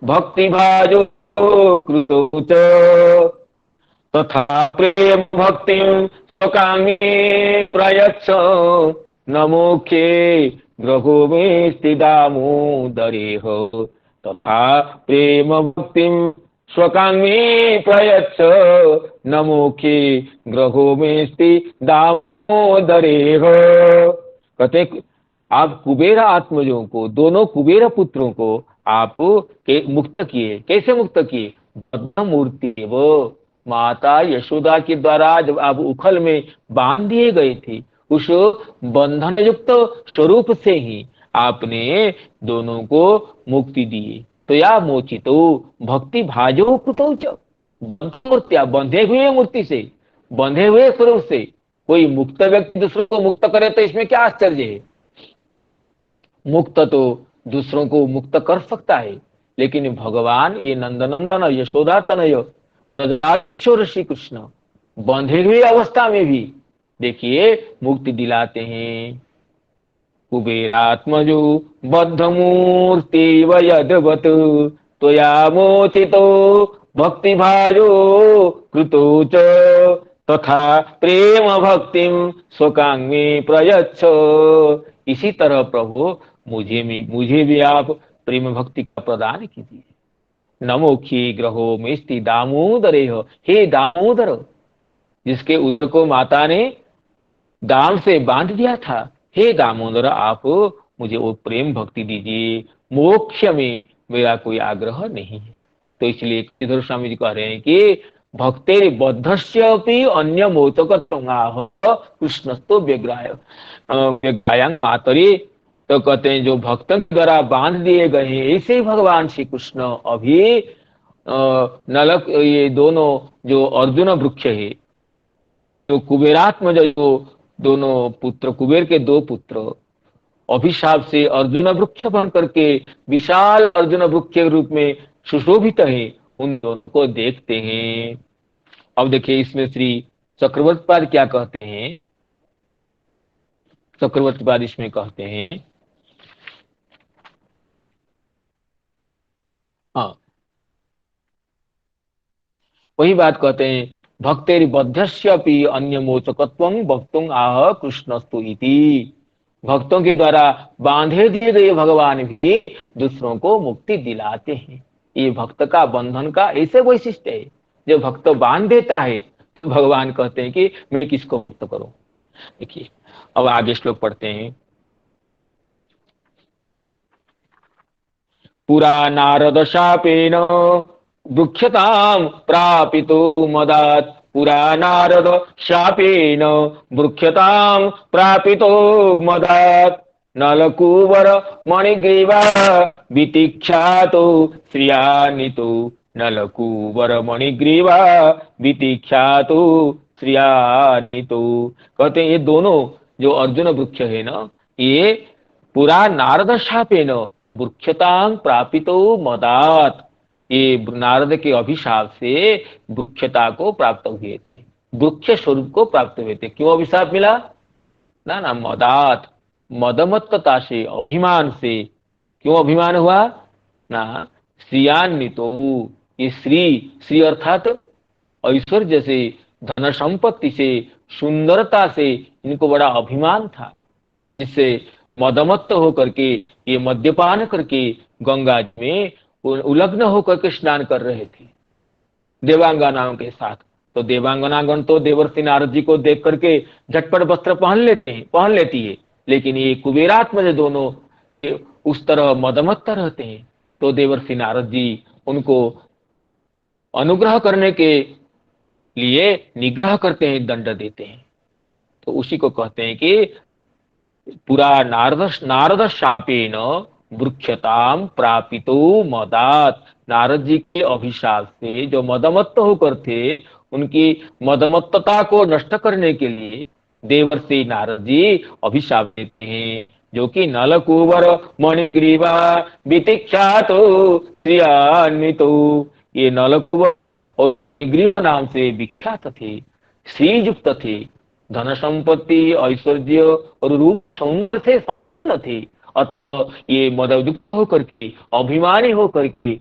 भक्तिभाजो कृतो च, तथा प्रेम भक्ति स्वकामे प्रयच्छ, न मोक्षे ग्रहो में स्थिदामोदरेह, तथा प्रेम भक्ति स्वकामे प्रयच्छ, न मोक्षे ग्रहो में स्थिदामोदरेह। कहते आप कुबेर आत्मजों को, दोनों कुबेर पुत्रों को आप मुक्त किए। कैसे मुक्त किए? बद्ध मूर्ति, वो माता यशोदा के द्वारा जब आप उखल में बांध दिए गए थे, उस बंधन युक्त स्वरूप से ही आपने दोनों को मुक्ति दी। तो या मोचितो भक्ति भाजो कृतो च, मूर्तियां बंधे हुए मूर्ति से, बंधे हुए स्वरूप से कोई मुक्त व्यक्ति दूसरों को मुक्त करे तो इसमें क्या आश्चर्य है। मुक्त तो दूसरों को मुक्त कर सकता है, लेकिन भगवान ये नंदनंदन यशोदा तनय श्री कृष्ण बंधे हुए अवस्था में भी देखिए मुक्ति दिलाते हैं। कुबेरात्मजो बद्ध मूर्ति यदवत, त्वया मोचितो भक्ति भाजो कृतो च, तथा प्रेम भक्ति स्वकांगे प्रयच्छ। इसी तरह प्रभु मुझे भी आप प्रेम भक्ति का प्रदान कीजिए। नमोखी ग्रहो में स्थित दामोदरे हो, हे दामोदर, जिसके उदर को माता ने दाम से बांध दिया था, हे दामोदर आप मुझे वो प्रेम भक्ति दीजिए। मोक्ष में मेरा कोई आग्रह नहीं है। तो इसलिए श्रीधर स्वामी जी कह रहे हैं कि भक्तेर बद्धस्यपि अन्य मोचकत्वं कृष्णस्तो व्यग्रायां मातरे। तो कहते हैं जो भक्तों के द्वारा बांध दिए गए हैं, ऐसे ही भगवान श्री कृष्ण अभी नलक, ये दोनों जो अर्जुन वृक्ष है, तो कुबेरात्मज जो दोनों पुत्र, कुबेर के दो पुत्र अभिशाप से अर्जुन वृक्ष बन करके विशाल अर्जुन वृक्ष के रूप में सुशोभित है, उन दोनों को देखते हैं। अब देखिए इसमें श्री चक्रवर्तीपाद क्या कहते हैं? चक्रवर्तीपाद इसमें कहते हैं, हाँ वही बात कहते हैं, भक्तेर बद्धस्यपि अन्य मोचकत्वं भक्तुं आह कृष्णस्तु इति। भक्तों के द्वारा बांधे दिए गए भगवान भी दूसरों को मुक्ति दिलाते हैं। ये भक्त का बंधन का ऐसे वैशिष्ट है, जो भक्त बांध देता है तो भगवान कहते हैं कि मैं किसको मुक्त करूं। देखिए अब आगे श्लोक पढ़ते हैं। पुरा नारद शापेन वृक्षताम प्रापितो मदात्। पुरा नारद शापेन वृक्षताम प्रापितो मदात्। नलकूवर मणिग्रीवा वितिक्षातो श्रियान्वितो। नलकूवर मणिग्रीवा वितिक्षातो श्रियान्वितो। कहते हैं ये दोनों जो अर्जुन वृक्ष है ना, ये पुरा नारद शापेन वृक्षतां प्रापितो मदात। ये नारद के अभिशाप से वृक्षता को प्राप्त हुए थे, वृक्ष स्वरूप को प्राप्त हुए थे। क्यों अभिशाप मिला? ना ना मदात, मदमत्तता से, अभिमान से। क्यों अभिमान हुआ? ना श्रियान्वितो, ये श्री अर्थात ऐश्वर्य से, धन संपत्ति से, सुंदरता से इनको बड़ा अभिमान था, जिससे मदमत्त होकर के ये मद्यपान करके गंगा जी में उलग्न होकर के स्नान कर रहे थे देवांगनाओं के साथ। तो देवांगनागण तो देवर्षि नारद जी को देख करके झटपट वस्त्र पहन लेती है, लेकिन ये कुबेरात्मज दोनों उस तरह मदमत्त रहते हैं। तो देवर्षि नारद जी उनको अनुग्रह करने के लिए निग्रह करते हैं, दंड देते हैं। तो उसी को कहते हैं कि पुरा नारद शापेन वृक्षताम प्रापितो मदात। नारद जी के अभिशाप से जो मदमत्त होकर थे, उनकी मदमत्तता को नष्ट करने के लिए देवर्षि नारद जी अभिशाप देते हैं, जो कि नलकूवर मणिग्रीवा वितिक्षातो श्रियान्वितो। ये नलकूवर और मणिग्रीवा नाम से विख्यात थे, श्रीयुक्त थे, धन संपत्ति, ऐश्वर्य और रूप सौंदर्य से संपन्न थे। अतः ये मदयुक्त होकर के, अभिमानी होकर के,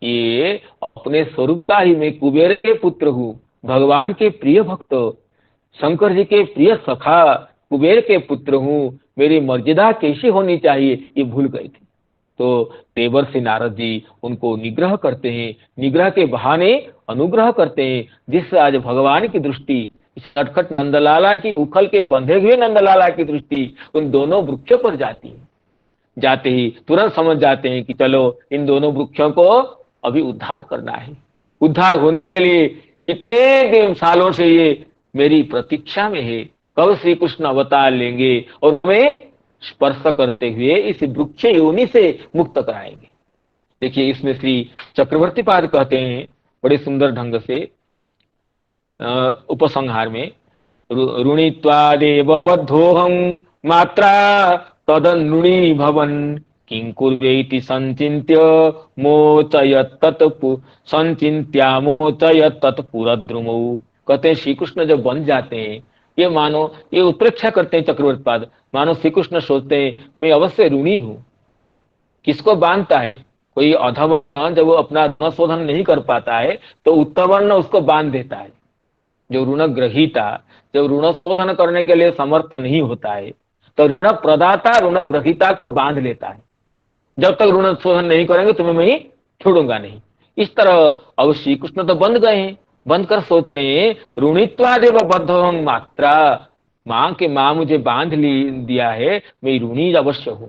ये अपने स्वरूपता ही में कुबेर के पुत्र हूँ, भगवान के प्रिय भक्त, शंकर जी के प्रिय सखा, कुबेर के पुत्र हूँ, मेरी मर्यादा कैसी होनी चाहिए ये भूल गए थे। तो देवर्षि नारद जी उनको निग्रह करते हैं, निग्रह के बहाने अनुग्रह करते हैं, जिससे आज भगवान की दृष्टि, सटखट नंदलाला की, उखल के बंधे हुए नंदलाला की दृष्टि उन दोनों वृक्षों पर जाती है। जाते ही तुरंत समझ जाते हैं कि चलो इन दोनों वृक्षों को अभी उद्धार करना है। उद्धार होने के लिए इतने दिन सालों से ये मेरी प्रतीक्षा में है, कब श्री कृष्ण अवतार लेंगे और हमें स्पर्श करते हुए इस वृक्ष योनि से मुक्त कराएंगे। देखिए इसमें श्री चक्रवर्तीपाद कहते हैं बड़े सुंदर ढंग से उपसंहार में, ऋणीत्वादेव बद्धोऽहं मात्रा तदनुणी भवन किं कुर्वेति संचिन्त्य मोचयत् तत्पुरद्रुमौ। कहते हैं श्री कृष्ण जब बन जाते हैं, ये मानो, ये उत्प्रेक्षा करते हैं चक्रवर्तीपाद, मानो श्री कृष्ण सोचते हैं मैं अवश्य ऋणी हूं। किसको बांधता है? कोई अधवर्ण जब वो अपना ऋण शोधन नहीं कर पाता है तो उत्तवर्ण उसको बांध देता है। जो ऋण ग्रहीता जब ऋण शोधन करने के लिए समर्थ नहीं होता है तो ऋण प्रदाता ऋण ग्रहीता को बांध लेता है, जब तक ऋण शोधन नहीं करेंगे तुम्हें मैं छोड़ूंगा नहीं। इस तरह अब श्री कृष्ण तो बंध गए हैं, बंद कर सोचते हैं ऋणित्वादेव बद्धोऽहं मात्रा, मां के मां मुझे बांध दिया है, मैं ऋणी अवश्य हूं,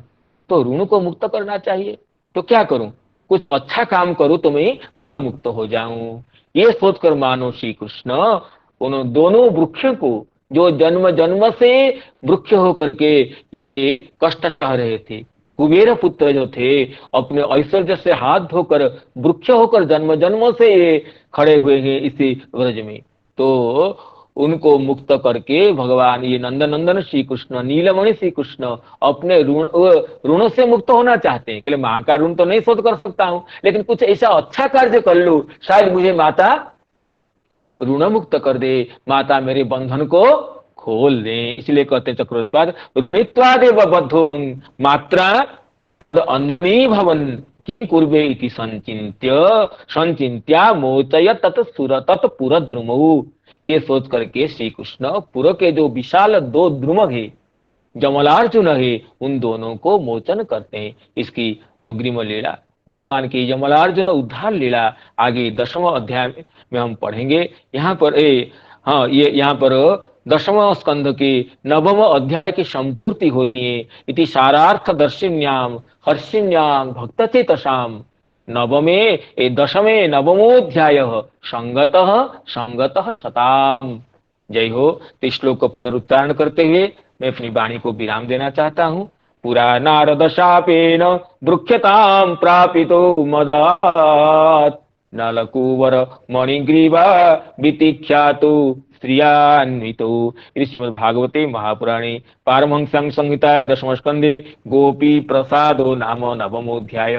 तो ऋण को मुक्त करना चाहिए। तो क्या करूं? कुछ अच्छा काम करूं तो मैं मुक्त हो जाऊं। ये सोचकर मानो श्री कृष्ण उन दोनों वृक्षों को, जो जन्म जन्म से वृक्ष होकर के कष्ट सह रहे थे, कुबेर पुत्र जो थे, अपने ऐश्वर्य से हाथ धोकर वृक्ष होकर जन्म जन्मों से ये खड़े हुए हैं इसी व्रज में, तो उनको मुक्त करके भगवान ये नंदनंदन श्री कृष्ण, नीलमणि श्री कृष्ण अपने ऋण से मुक्त होना चाहते हैं। माँ का ऋण तो नहीं शोध कर सकता हूं, लेकिन कुछ ऐसा अच्छा कार्य कर लूं, शायद मुझे माता ऋण मुक्त कर दे, माता मेरे बंधन को खोल दे। इसलिए कहते हैं चक्रवर्ती ऋत्वादेव बद्धो मात्रा अन्वी भवन किं कुर्वे इति संचिंत्या मोचय तत् सुर तत्पुर द्रुमौ। ये सोच करके श्री कृष्ण पुर के जो विशाल दो द्रुमक है, जमलार्जुन है, उन दोनों को मोचन करते हैं। इसकी अग्रिम लीला भगवान की जमलार्जुन उद्धार लीला आगे 10वें अध्याय में हम पढ़ेंगे। यहाँ पर ये यहाँ पर 10वें स्कंध के 9वें अध्याय की संपूर्ति होती है। इति सारार्थ दर्शिन्याम हर्षिन्याम भक्तचेतसाम नवमे 10वें नवमोध्याय संगतः संगतः सताम। जय हो। तो श्लोक को पुनरुच्चारण करते हुए मैं अपनी वाणी को विराम देना चाहता हूँ। पुरा नारद शापेन वृक्षतां प्रापितो मदात् नलकूवर मणिग्रीवा वितिख्यातो श्रियान्वितो। श्रीमद्भागवते महापुराणे पारमहंस्यां संहिता 10वें स्कंदे गोपी प्रसादो नाम नवमोध्याय।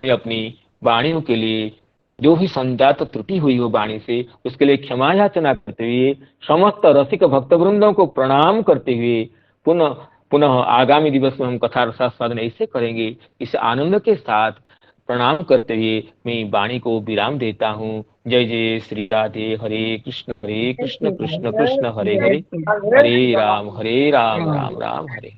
अपनी वाणियों के लिए जो भी संजात त्रुटि हुई हो वाणी से, उसके लिए क्षमा याचना करते हुए, समस्त रसिक भक्त वृंदों को प्रणाम करते हुए पुनः पुनः आगामी दिवस में हम कथा रसास्वादन ऐसे करेंगे। इस आनंद के साथ प्रणाम करते हुए मैं वाणी को विराम देता हूँ। जय जय श्री राधे। हरे कृष्ण कृष्ण कृष्ण हरे हरे, हरे राम राम राम हरे।